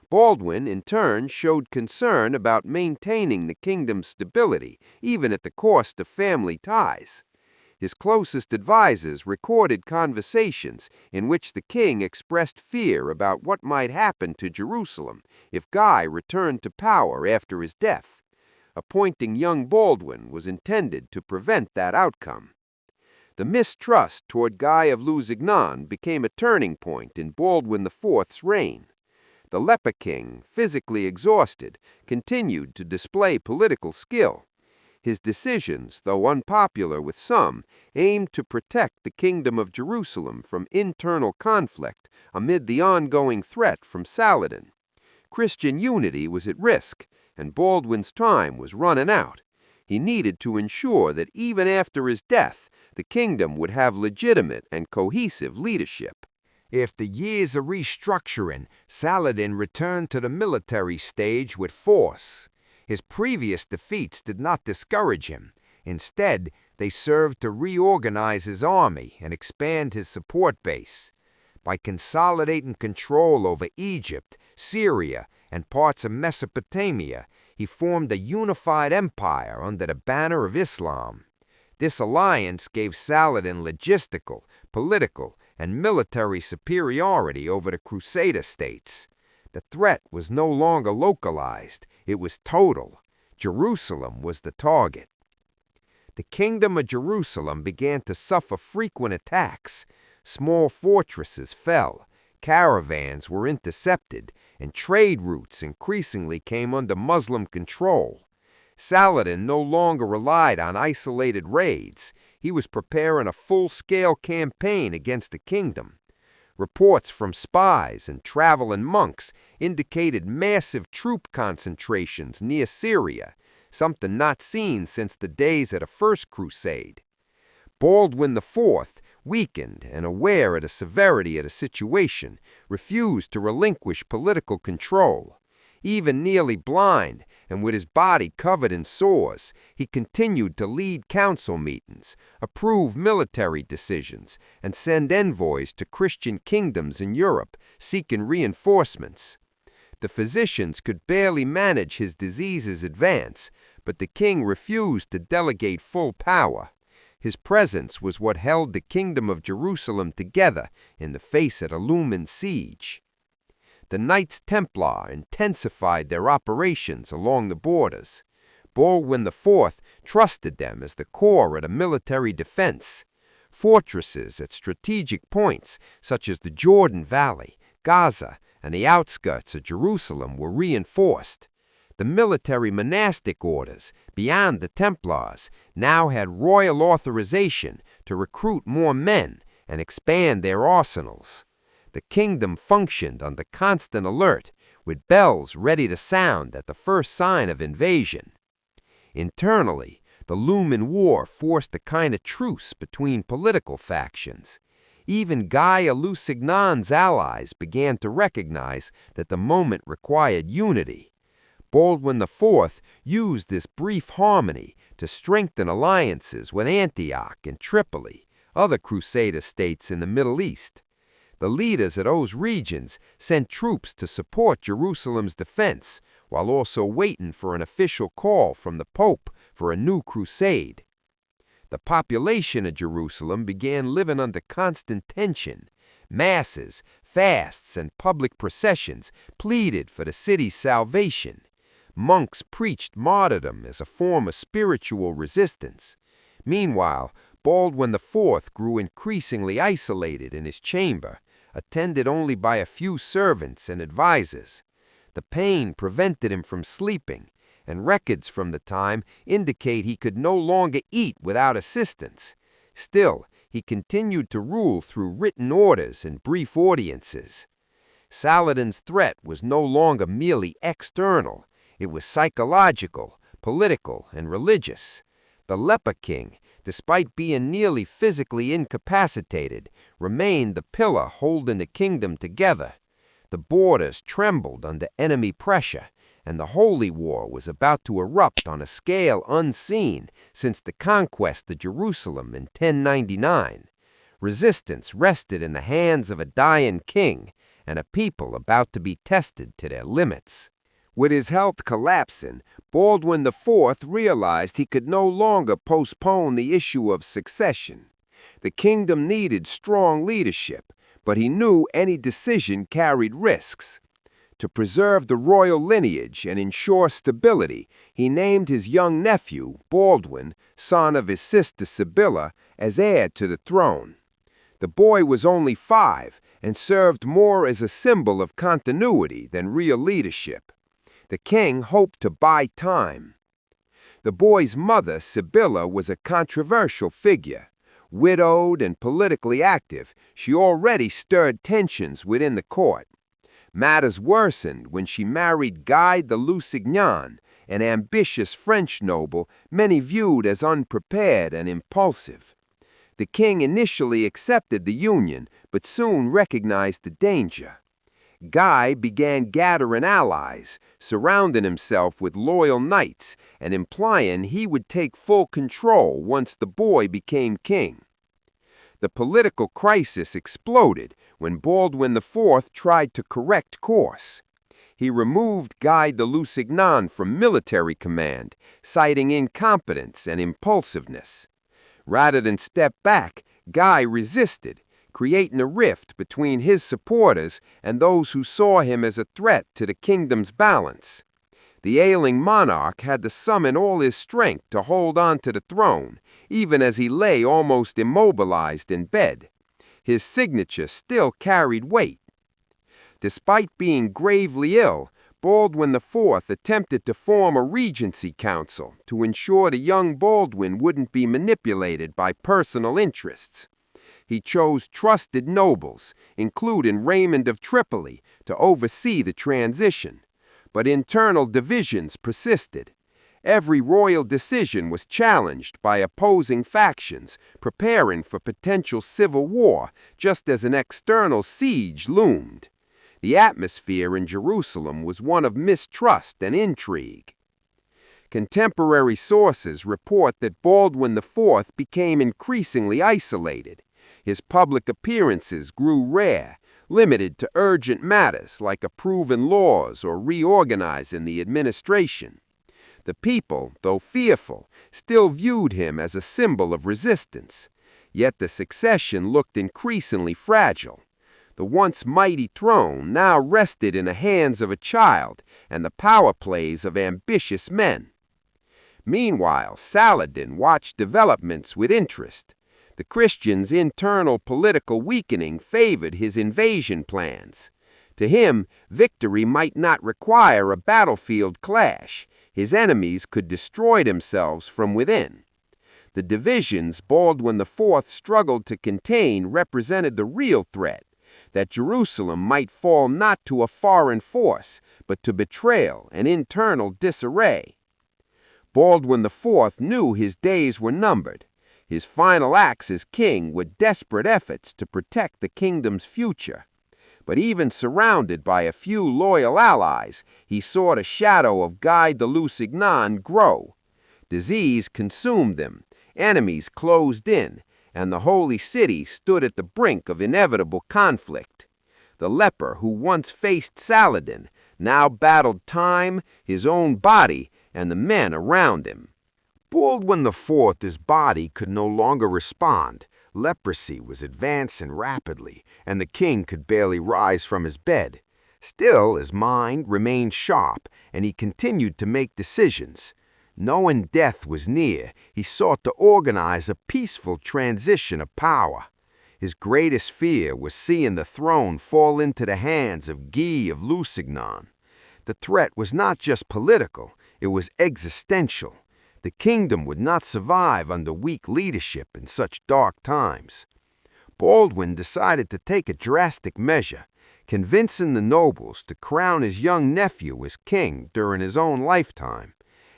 Baldwin, in turn, showed concern about maintaining the kingdom's stability, even at the cost of family ties. His closest advisers recorded conversations in which the king expressed fear about what might happen to Jerusalem if Guy returned to power after his death. Appointing young Baldwin was intended to prevent that outcome. The mistrust toward Guy of Lusignan became a turning point in Baldwin IV's reign. The Leper King, physically exhausted, continued to display political skill. His decisions, though unpopular with some, aimed to protect the Kingdom of Jerusalem from internal conflict amid the ongoing threat from Saladin. Christian unity was at risk, and Baldwin's time was running out. He needed to ensure that even after his death, the kingdom would have legitimate and cohesive leadership. After years of restructuring, Saladin returned to the military stage with force. His previous defeats did not discourage him. Instead, they served to reorganize his army and expand his support base. By consolidating control over Egypt, Syria, and parts of Mesopotamia, he formed a unified empire under the banner of Islam. This alliance gave Saladin logistical, political, and military superiority over the Crusader states. The threat was no longer localized, it was total. Jerusalem was the target. The Kingdom of Jerusalem began to suffer frequent attacks. Small fortresses fell, caravans were intercepted, and trade routes increasingly came under Muslim control. Saladin no longer relied on isolated raids. He was preparing a full-scale campaign against the kingdom. Reports from spies and traveling monks indicated massive troop concentrations near Syria, something not seen since the days of the First Crusade. Baldwin IV, weakened and aware of the severity of the situation, refused to relinquish political control. Even nearly blind, and with his body covered in sores, he continued to lead council meetings, approve military decisions, and send envoys to Christian kingdoms in Europe, seeking reinforcements. The physicians could barely manage his disease's advance, but the king refused to delegate full power. His presence was what held the Kingdom of Jerusalem together in the face of the looming siege. The Knights Templar intensified their operations along the borders. Baldwin IV trusted them as the core of the military defense. Fortresses at strategic points, such as the Jordan Valley, Gaza, and the outskirts of Jerusalem, were reinforced. The military monastic orders, beyond the Templars, now had royal authorization to recruit more men and expand their arsenals. The kingdom functioned under constant alert, with bells ready to sound at the first sign of invasion. Internally, the looming war forced a kind of truce between political factions. Even Guy of Lusignan's allies began to recognize that the moment required unity. Baldwin IV used this brief harmony to strengthen alliances with Antioch and Tripoli, other Crusader states in the Middle East. The leaders of those regions sent troops to support Jerusalem's defense, while also waiting for an official call from the Pope for a new crusade. The population of Jerusalem began living under constant tension. Masses, fasts, and public processions pleaded for the city's salvation. Monks preached martyrdom as a form of spiritual resistance. Meanwhile, Baldwin IV grew increasingly isolated in his chamber, attended only by a few servants and advisors. The pain prevented him from sleeping, and records from the time indicate he could no longer eat without assistance. Still, he continued to rule through written orders and brief audiences. Saladin's threat was no longer merely external. It was psychological, political, and religious. The Leper King, despite being nearly physically incapacitated, remained the pillar holding the kingdom together. The borders trembled under enemy pressure, and the Holy War was about to erupt on a scale unseen since the conquest of Jerusalem in 1099. Resistance rested in the hands of a dying king and a people about to be tested to their limits. With his health collapsing, Baldwin IV realized he could no longer postpone the issue of succession. The kingdom needed strong leadership, but he knew any decision carried risks. To preserve the royal lineage and ensure stability, he named his young nephew, Baldwin, son of his sister Sibylla, as heir to the throne. The boy was only 5 and served more as a symbol of continuity than real leadership. The king hoped to buy time. The boy's mother, Sibylla, was a controversial figure. Widowed and politically active, she already stirred tensions within the court. Matters worsened when she married Guy de Lusignan, an ambitious French noble many viewed as unprepared and impulsive. The king initially accepted the union, but soon recognized the danger. Guy began gathering allies, surrounding himself with loyal knights, and implying he would take full control once the boy became king. The political crisis exploded when Baldwin IV tried to correct course. He removed Guy de Lusignan from military command, citing incompetence and impulsiveness. Rather than step back, Guy resisted, creating a rift between his supporters and those who saw him as a threat to the kingdom's balance. The ailing monarch had to summon all his strength to hold on to the throne, even as he lay almost immobilized in bed. His signature still carried weight. Despite being gravely ill, Baldwin IV attempted to form a regency council to ensure the young Baldwin wouldn't be manipulated by personal interests. He chose trusted nobles, including Raymond of Tripoli, to oversee the transition. But internal divisions persisted. Every royal decision was challenged by opposing factions, preparing for potential civil war, just as an external siege loomed. The atmosphere in Jerusalem was one of mistrust and intrigue. Contemporary sources report that Baldwin IV became increasingly isolated. His public appearances grew rare, limited to urgent matters like approving laws or reorganizing the administration. The people, though fearful, still viewed him as a symbol of resistance. Yet the succession looked increasingly fragile. The once mighty throne now rested in the hands of a child and the power plays of ambitious men. Meanwhile, Saladin watched developments with interest. The Christians' internal political weakening favored his invasion plans. To him, victory might not require a battlefield clash. His enemies could destroy themselves from within. The divisions Baldwin IV struggled to contain represented the real threat, that Jerusalem might fall not to a foreign force, but to betrayal and internal disarray. Baldwin IV knew his days were numbered. His final acts as king were desperate efforts to protect the kingdom's future. But even surrounded by a few loyal allies, he saw the shadow of Guy de Lusignan grow. Disease consumed them, enemies closed in, and the holy city stood at the brink of inevitable conflict. The leper who once faced Saladin now battled time, his own body, and the men around him. Baldwin IV's body could no longer respond. Leprosy was advancing rapidly, and the king could barely rise from his bed. Still, his mind remained sharp, and he continued to make decisions. Knowing death was near, he sought to organize a peaceful transition of power. His greatest fear was seeing the throne fall into the hands of Guy of Lusignan. The threat was not just political, it was existential. The kingdom would not survive under weak leadership in such dark times. Baldwin decided to take a drastic measure, convincing the nobles to crown his young nephew as king during his own lifetime.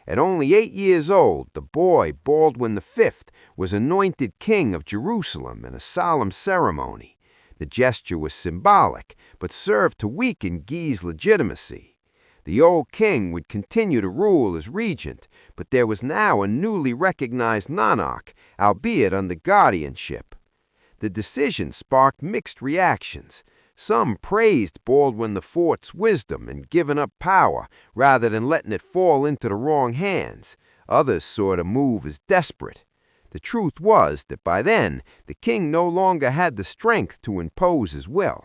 At only 8 years old, the boy, Baldwin V, was anointed king of Jerusalem in a solemn ceremony. The gesture was symbolic, but served to weaken Guy's legitimacy. The old king would continue to rule as regent, but there was now a newly recognized monarch, albeit under guardianship. The decision sparked mixed reactions. Some praised Baldwin IV's wisdom in giving up power rather than letting it fall into the wrong hands. Others saw the move as desperate. The truth was that by then, the king no longer had the strength to impose his will.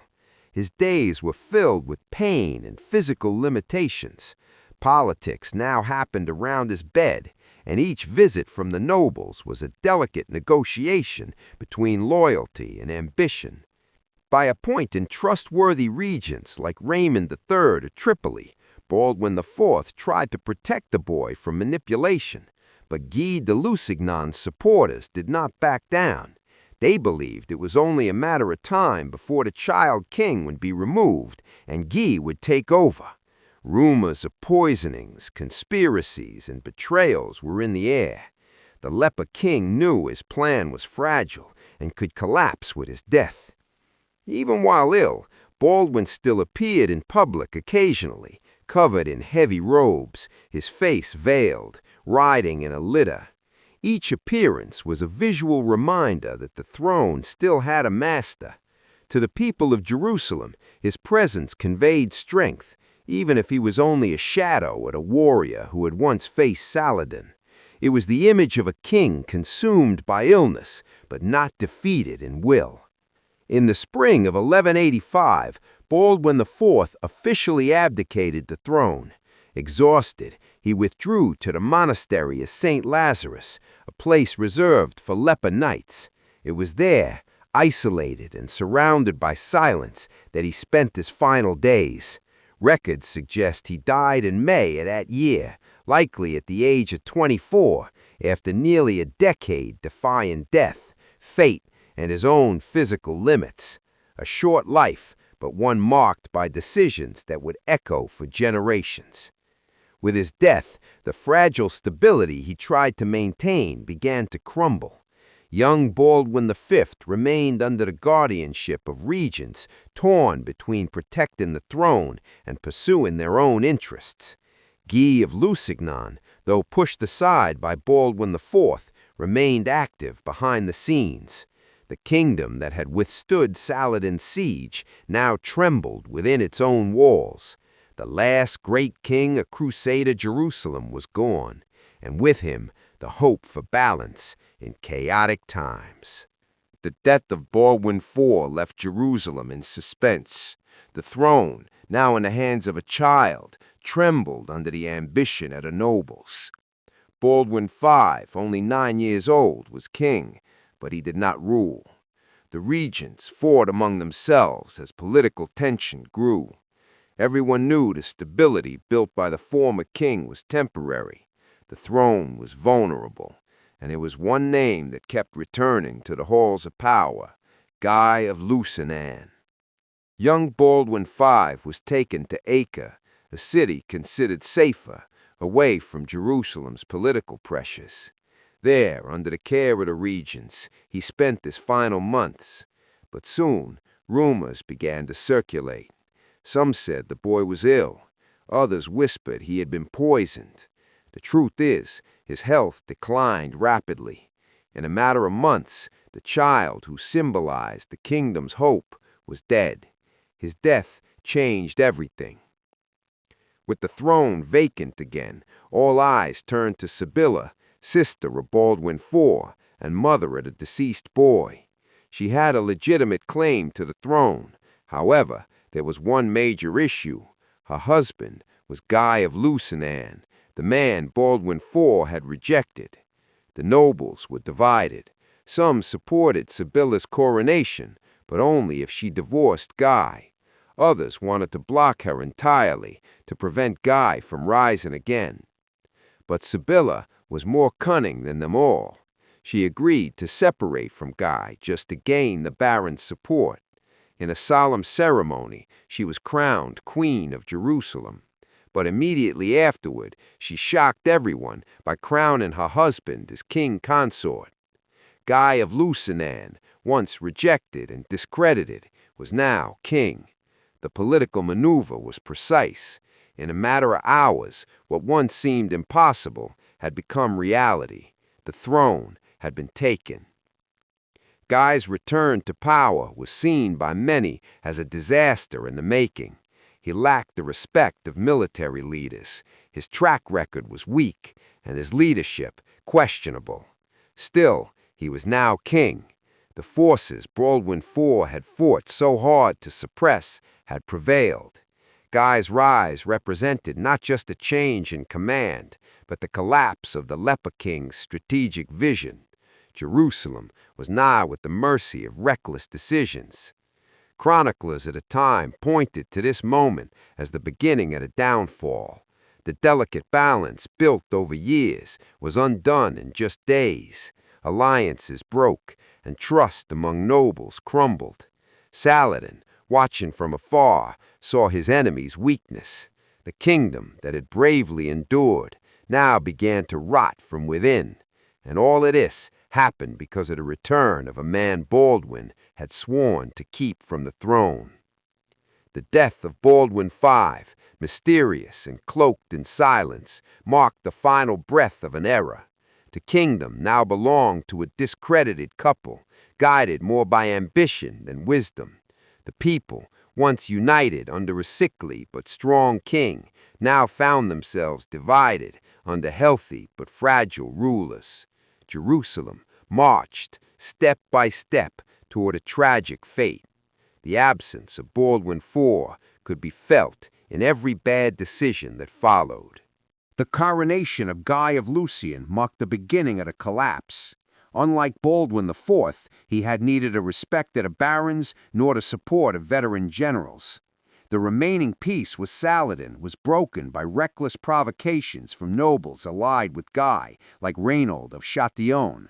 His days were filled with pain and physical limitations. Politics now happened around his bed, and each visit from the nobles was a delicate negotiation between loyalty and ambition. By appointing trustworthy regents like Raymond III of Tripoli, Baldwin IV tried to protect the boy from manipulation. But Guy de Lusignan's supporters did not back down. They believed it was only a matter of time before the child king would be removed and Guy would take over. Rumors of poisonings, conspiracies, and betrayals were in the air. The Leper King knew his plan was fragile and could collapse with his death. Even while ill, Baldwin still appeared in public occasionally, covered in heavy robes, his face veiled, riding in a litter. Each appearance was a visual reminder that the throne still had a master. To the people of Jerusalem, his presence conveyed strength, even if he was only a shadow of a warrior who had once faced Saladin. It was the image of a king consumed by illness, but not defeated in will. In the spring of 1185, Baldwin IV officially abdicated the throne. Exhausted, he withdrew to the monastery of St. Lazarus, a place reserved for leper knights. It was there, isolated and surrounded by silence, that he spent his final days. Records suggest he died in May of that year, likely at the age of 24, after nearly a decade defying death, fate, and his own physical limits. A short life, but one marked by decisions that would echo for generations. With his death, the fragile stability he tried to maintain began to crumble. Young Baldwin V remained under the guardianship of regents torn between protecting the throne and pursuing their own interests. Guy of Lusignan, though pushed aside by Baldwin IV, remained active behind the scenes. The kingdom that had withstood Saladin's siege now trembled within its own walls. The last great king of Crusader Jerusalem was gone, and with him the hope for balance in chaotic times. The death of Baldwin IV left Jerusalem in suspense. The throne, now in the hands of a child, trembled under the ambition of the nobles. Baldwin V, only 9 years old, was king, but he did not rule. The regents fought among themselves as political tension grew. Everyone knew the stability built by the former king was temporary. The throne was vulnerable, and there was one name that kept returning to the halls of power: Guy of Lusignan. Young Baldwin V was taken to Acre, a city considered safer, away from Jerusalem's political pressures. There, under the care of the regents, he spent his final months. But soon, rumors began to circulate. Some said the boy was ill. Others whispered he had been poisoned. The truth is, his health declined rapidly. In a matter of months, the child who symbolized the kingdom's hope was dead. His death changed everything. With the throne vacant again, all eyes turned to Sibylla, sister of Baldwin IV and mother of the deceased boy. She had a legitimate claim to the throne. However, there was one major issue. Her husband was Guy of Lusignan, the man Baldwin IV had rejected. The nobles were divided. Some supported Sibylla's coronation, but only if she divorced Guy. Others wanted to block her entirely to prevent Guy from rising again. But Sibylla was more cunning than them all. She agreed to separate from Guy just to gain the baron's support. In a solemn ceremony, she was crowned Queen of Jerusalem. But immediately afterward, she shocked everyone by crowning her husband as king consort. Guy of Lusignan, once rejected and discredited, was now king. The political maneuver was precise. In a matter of hours, what once seemed impossible had become reality. The throne had been taken. Guy's return to power was seen by many as a disaster in the making. He lacked the respect of military leaders. His track record was weak, and his leadership questionable. Still, he was now king. The forces Baldwin IV had fought so hard to suppress had prevailed. Guy's rise represented not just a change in command, but the collapse of the Leper King's strategic vision. Jerusalem was now at the mercy of reckless decisions. Chroniclers at the time pointed to this moment as the beginning of the downfall. The delicate balance built over years was undone in just days. Alliances broke, and trust among nobles crumbled. Saladin, watching from afar, saw his enemy's weakness. The kingdom that had bravely endured now began to rot from within. And all of this happened because of the return of a man Baldwin had sworn to keep from the throne. The death of Baldwin V, mysterious and cloaked in silence, marked the final breath of an era. The kingdom now belonged to a discredited couple, guided more by ambition than wisdom. The people, once united under a sickly but strong king, now found themselves divided under healthy but fragile rulers. Jerusalem marched, step by step, toward a tragic fate. The absence of Baldwin IV could be felt in every bad decision that followed. The coronation of Guy of Lusignan marked the beginning of the collapse. Unlike Baldwin IV, he had neither the respect of the barons nor the support of veteran generals. The remaining peace with Saladin was broken by reckless provocations from nobles allied with Guy, like Reynold of Chatillon.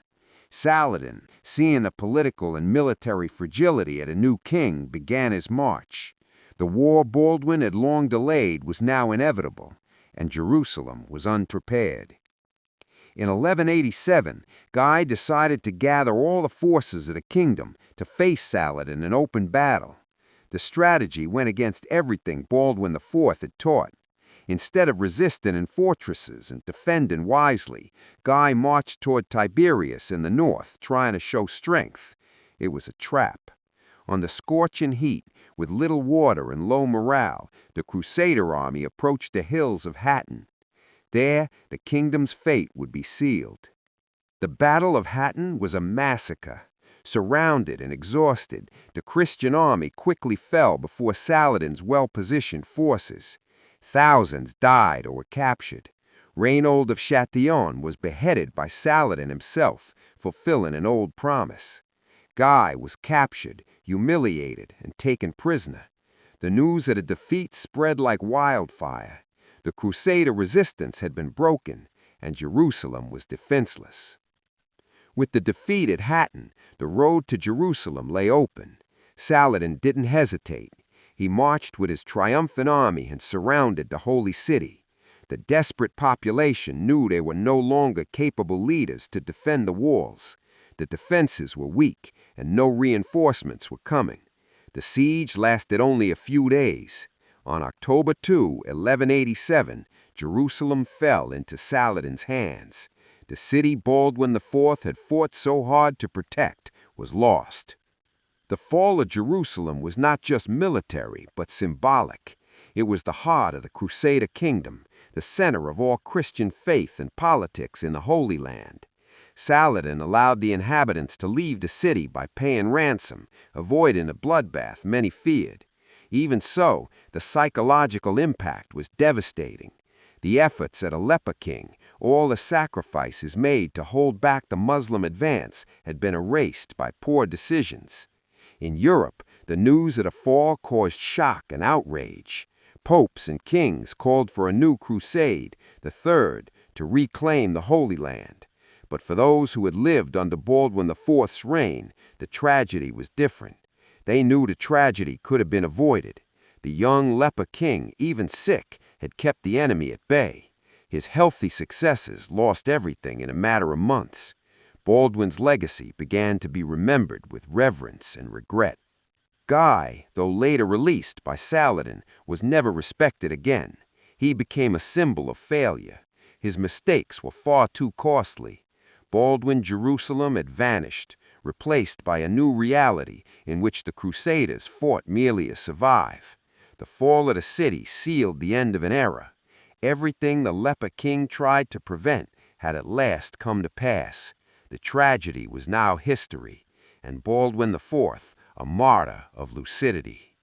Saladin, seeing the political and military fragility of a new king, began his march. The war Baldwin had long delayed was now inevitable, and Jerusalem was unprepared. In 1187, Guy decided to gather all the forces of the kingdom to face Saladin in open battle. The strategy went against everything Baldwin IV had taught. Instead of resisting in fortresses and defending wisely, Guy marched toward Tiberias in the north, trying to show strength. It was a trap. On the scorching heat, with little water and low morale, the Crusader army approached the hills of Hattin. There, the kingdom's fate would be sealed. The Battle of Hattin was a massacre. Surrounded and exhausted, the Christian army quickly fell before Saladin's well-positioned forces. Thousands died or were captured. Reynold of Chatillon was beheaded by Saladin himself, fulfilling an old promise. Guy was captured, humiliated, and taken prisoner. The news of the defeat spread like wildfire. The Crusader resistance had been broken, and Jerusalem was defenseless. With the defeat at Hattin, the road to Jerusalem lay open. Saladin didn't hesitate. He marched with his triumphant army and surrounded the holy city. The desperate population knew they were no longer capable leaders to defend the walls. The defenses were weak, and no reinforcements were coming. The siege lasted only a few days. On October 2, 1187, Jerusalem fell into Saladin's hands. The city Baldwin IV had fought so hard to protect was lost. The fall of Jerusalem was not just military, but symbolic. It was the heart of the Crusader kingdom, the center of all Christian faith and politics in the Holy Land. Saladin allowed the inhabitants to leave the city by paying ransom, avoiding a bloodbath many feared. Even so, the psychological impact was devastating. The efforts at a Leper King, all the sacrifices made to hold back the Muslim advance, had been erased by poor decisions. In Europe, the news of the fall caused shock and outrage. Popes and kings called for a new crusade, the third, to reclaim the Holy Land. But for those who had lived under Baldwin IV's reign, the tragedy was different. They knew the tragedy could have been avoided. The young Leper King, even sick, had kept the enemy at bay. His healthy successes lost everything in a matter of months. Baldwin's legacy began to be remembered with reverence and regret. Guy, though later released by Saladin, was never respected again. He became a symbol of failure. His mistakes were far too costly. Baldwin Jerusalem had vanished, replaced by a new reality in which the Crusaders fought merely to survive. The fall of the city sealed the end of an era. Everything the Leper King tried to prevent had at last come to pass. The tragedy was now history, and Baldwin IV, a martyr of lucidity.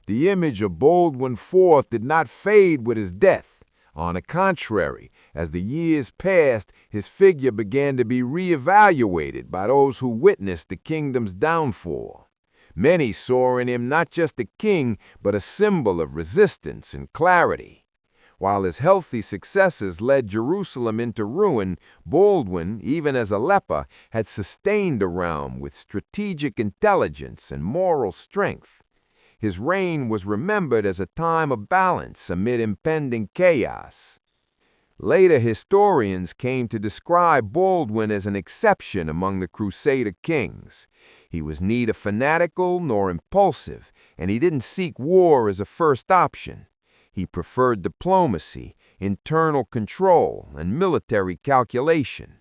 The image of Baldwin IV did not fade with his death. On the contrary, as the years passed, his figure began to be reevaluated by those who witnessed the kingdom's downfall. Many saw in him not just a king, but a symbol of resistance and clarity. While his healthy successes led Jerusalem into ruin, Baldwin, even as a leper, had sustained the realm with strategic intelligence and moral strength. His reign was remembered as a time of balance amid impending chaos. Later historians came to describe Baldwin as an exception among the Crusader kings. He was neither fanatical nor impulsive, and he didn't seek war as a first option. He preferred diplomacy, internal control, and military calculation.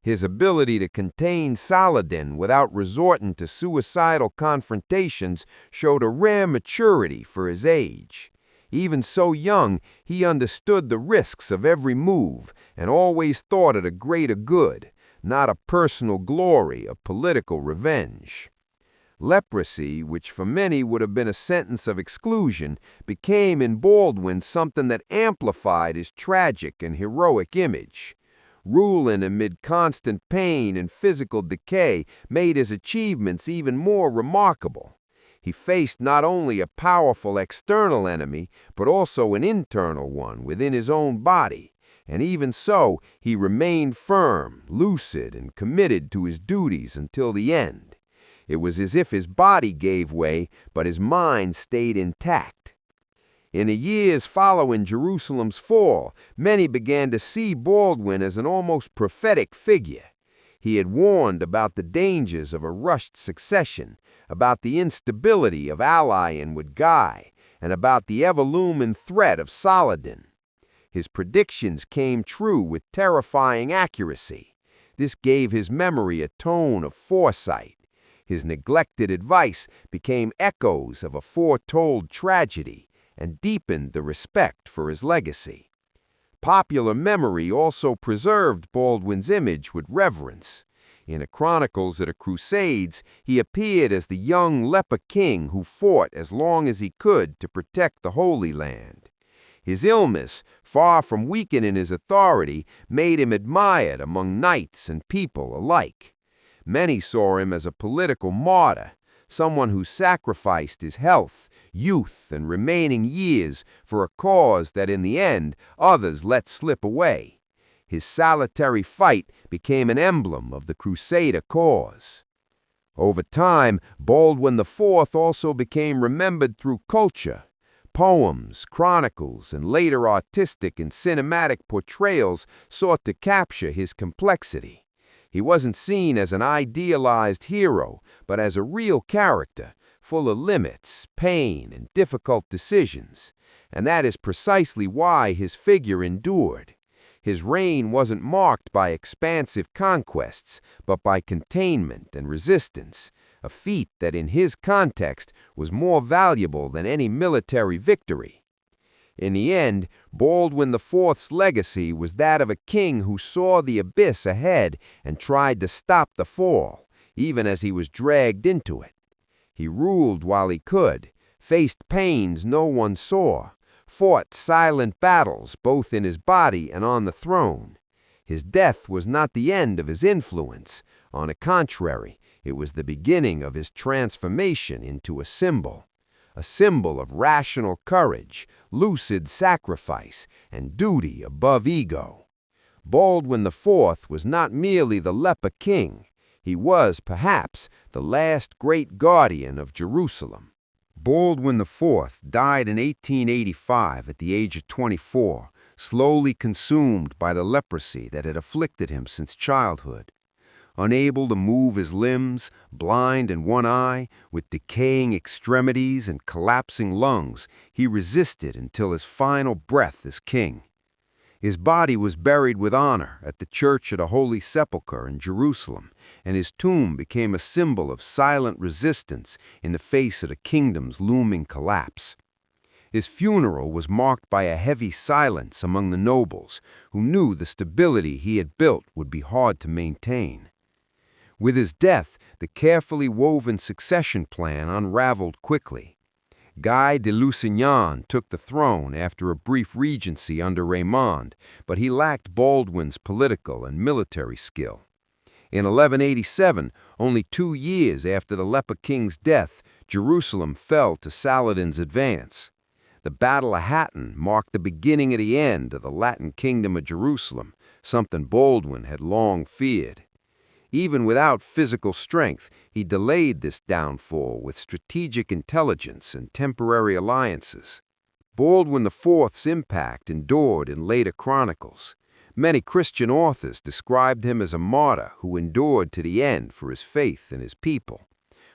His ability to contain Saladin without resorting to suicidal confrontations showed a rare maturity for his age. Even so young, he understood the risks of every move and always thought of the greater good, not a personal glory of political revenge. Leprosy, which for many would have been a sentence of exclusion, became in Baldwin something that amplified his tragic and heroic image. Ruling amid constant pain and physical decay made his achievements even more remarkable. He faced not only a powerful external enemy, but also an internal one within his own body. And even so, he remained firm, lucid, and committed to his duties until the end. It was as if his body gave way, but his mind stayed intact. In the years following Jerusalem's fall, many began to see Baldwin as an almost prophetic figure. He had warned about the dangers of a rushed succession, about the instability of allying with Guy, and about the ever-looming threat of Saladin. His predictions came true with terrifying accuracy. This gave his memory a tone of foresight. His neglected advice became echoes of a foretold tragedy, and deepened the respect for his legacy. Popular memory also preserved Baldwin's image with reverence. In the chronicles of the Crusades, he appeared as the young Leper King who fought as long as he could to protect the Holy Land. His illness, far from weakening his authority, made him admired among knights and people alike. Many saw him as a political martyr, someone who sacrificed his health, youth, and remaining years for a cause that in the end others let slip away. His solitary fight became an emblem of the Crusader cause. Over time, Baldwin IV also became remembered through culture. Poems, chronicles, and later artistic and cinematic portrayals sought to capture his complexity. He wasn't seen as an idealized hero, but as a real character, full of limits, pain, and difficult decisions. And that is precisely why his figure endured. His reign wasn't marked by expansive conquests, but by containment and resistance, a feat that in his context was more valuable than any military victory. In the end, Baldwin IV's legacy was that of a king who saw the abyss ahead and tried to stop the fall, even as he was dragged into it. He ruled while he could, faced pains no one saw, fought silent battles both in his body and on the throne. His death was not the end of his influence. On the contrary, it was the beginning of his transformation into a symbol of rational courage, lucid sacrifice, and duty above ego. Baldwin IV was not merely the Leper King. He was, perhaps, the last great guardian of Jerusalem. Baldwin IV died in 1885 at the age of 24, slowly consumed by the leprosy that had afflicted him since childhood. Unable to move his limbs, blind in one eye, with decaying extremities and collapsing lungs, he resisted until his final breath as king. His body was buried with honor at the Church of the Holy Sepulchre in Jerusalem, and his tomb became a symbol of silent resistance in the face of the kingdom's looming collapse. His funeral was marked by a heavy silence among the nobles, who knew the stability he had built would be hard to maintain. With his death, the carefully woven succession plan unraveled quickly. Guy de Lusignan took the throne after a brief regency under Raymond, but he lacked Baldwin's political and military skill. In 1187, only 2 years after the Leper King's death, Jerusalem fell to Saladin's advance. The Battle of Hattin marked the beginning of the end of the Latin Kingdom of Jerusalem, something Baldwin had long feared. Even without physical strength, he delayed this downfall with strategic intelligence and temporary alliances. Baldwin IV's impact endured in later chronicles. Many Christian authors described him as a martyr who endured to the end for his faith and his people.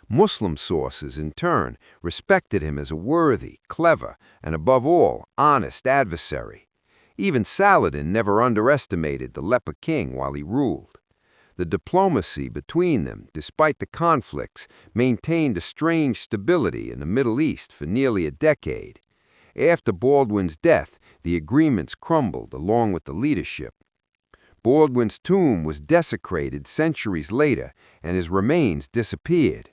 Muslim sources, in turn, respected him as a worthy, clever, and above all, honest adversary. Even Saladin never underestimated the Leper King while he ruled. The diplomacy between them, despite the conflicts, maintained a strange stability in the Middle East for nearly a decade. After Baldwin's death, the agreements crumbled along with the leadership. Baldwin's tomb was desecrated centuries later, and his remains disappeared.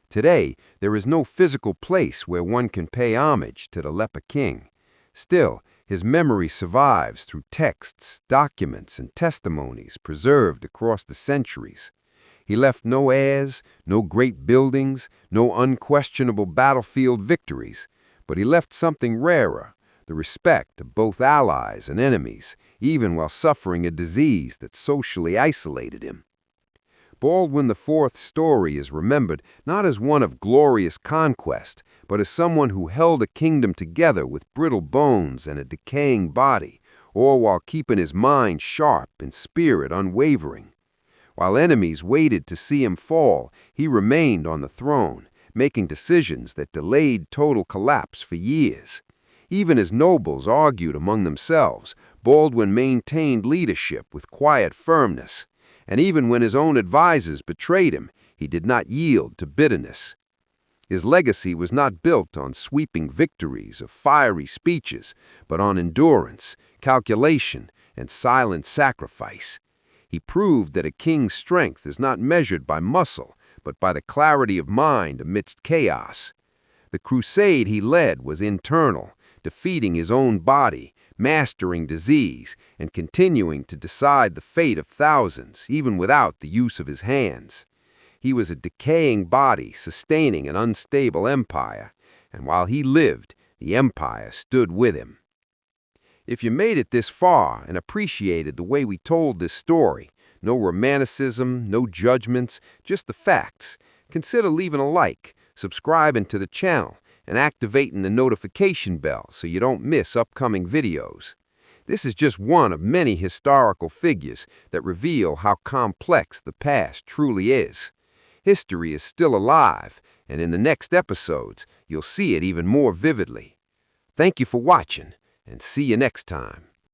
Today, there is no physical place where one can pay homage to the Leper King. Still, his memory survives through texts, documents, and testimonies preserved across the centuries. He left no heirs, no great buildings, no unquestionable battlefield victories, but he left something rarer, the respect of both allies and enemies, even while suffering a disease that socially isolated him. Baldwin IV's story is remembered not as one of glorious conquest, but as someone who held a kingdom together with brittle bones and a decaying body, all while keeping his mind sharp and spirit unwavering. While enemies waited to see him fall, he remained on the throne, making decisions that delayed total collapse for years. Even as nobles argued among themselves, Baldwin maintained leadership with quiet firmness. And even when his own advisors betrayed him, he did not yield to bitterness. His legacy was not built on sweeping victories or fiery speeches, but on endurance, calculation, and silent sacrifice. He proved that a king's strength is not measured by muscle, but by the clarity of mind amidst chaos. The crusade he led was internal, defeating his own body, mastering disease, and continuing to decide the fate of thousands, even without the use of his hands. He was a decaying body sustaining an unstable empire, and while he lived, the empire stood with him. If you made it this far and appreciated the way we told this story, no romanticism, no judgments, just the facts, consider leaving a like, subscribing to the channel, and activating the notification bell so you don't miss upcoming videos. This is just one of many historical figures that reveal how complex the past truly is. History is still alive, and in the next episodes, you'll see it even more vividly. Thank you for watching, and see you next time.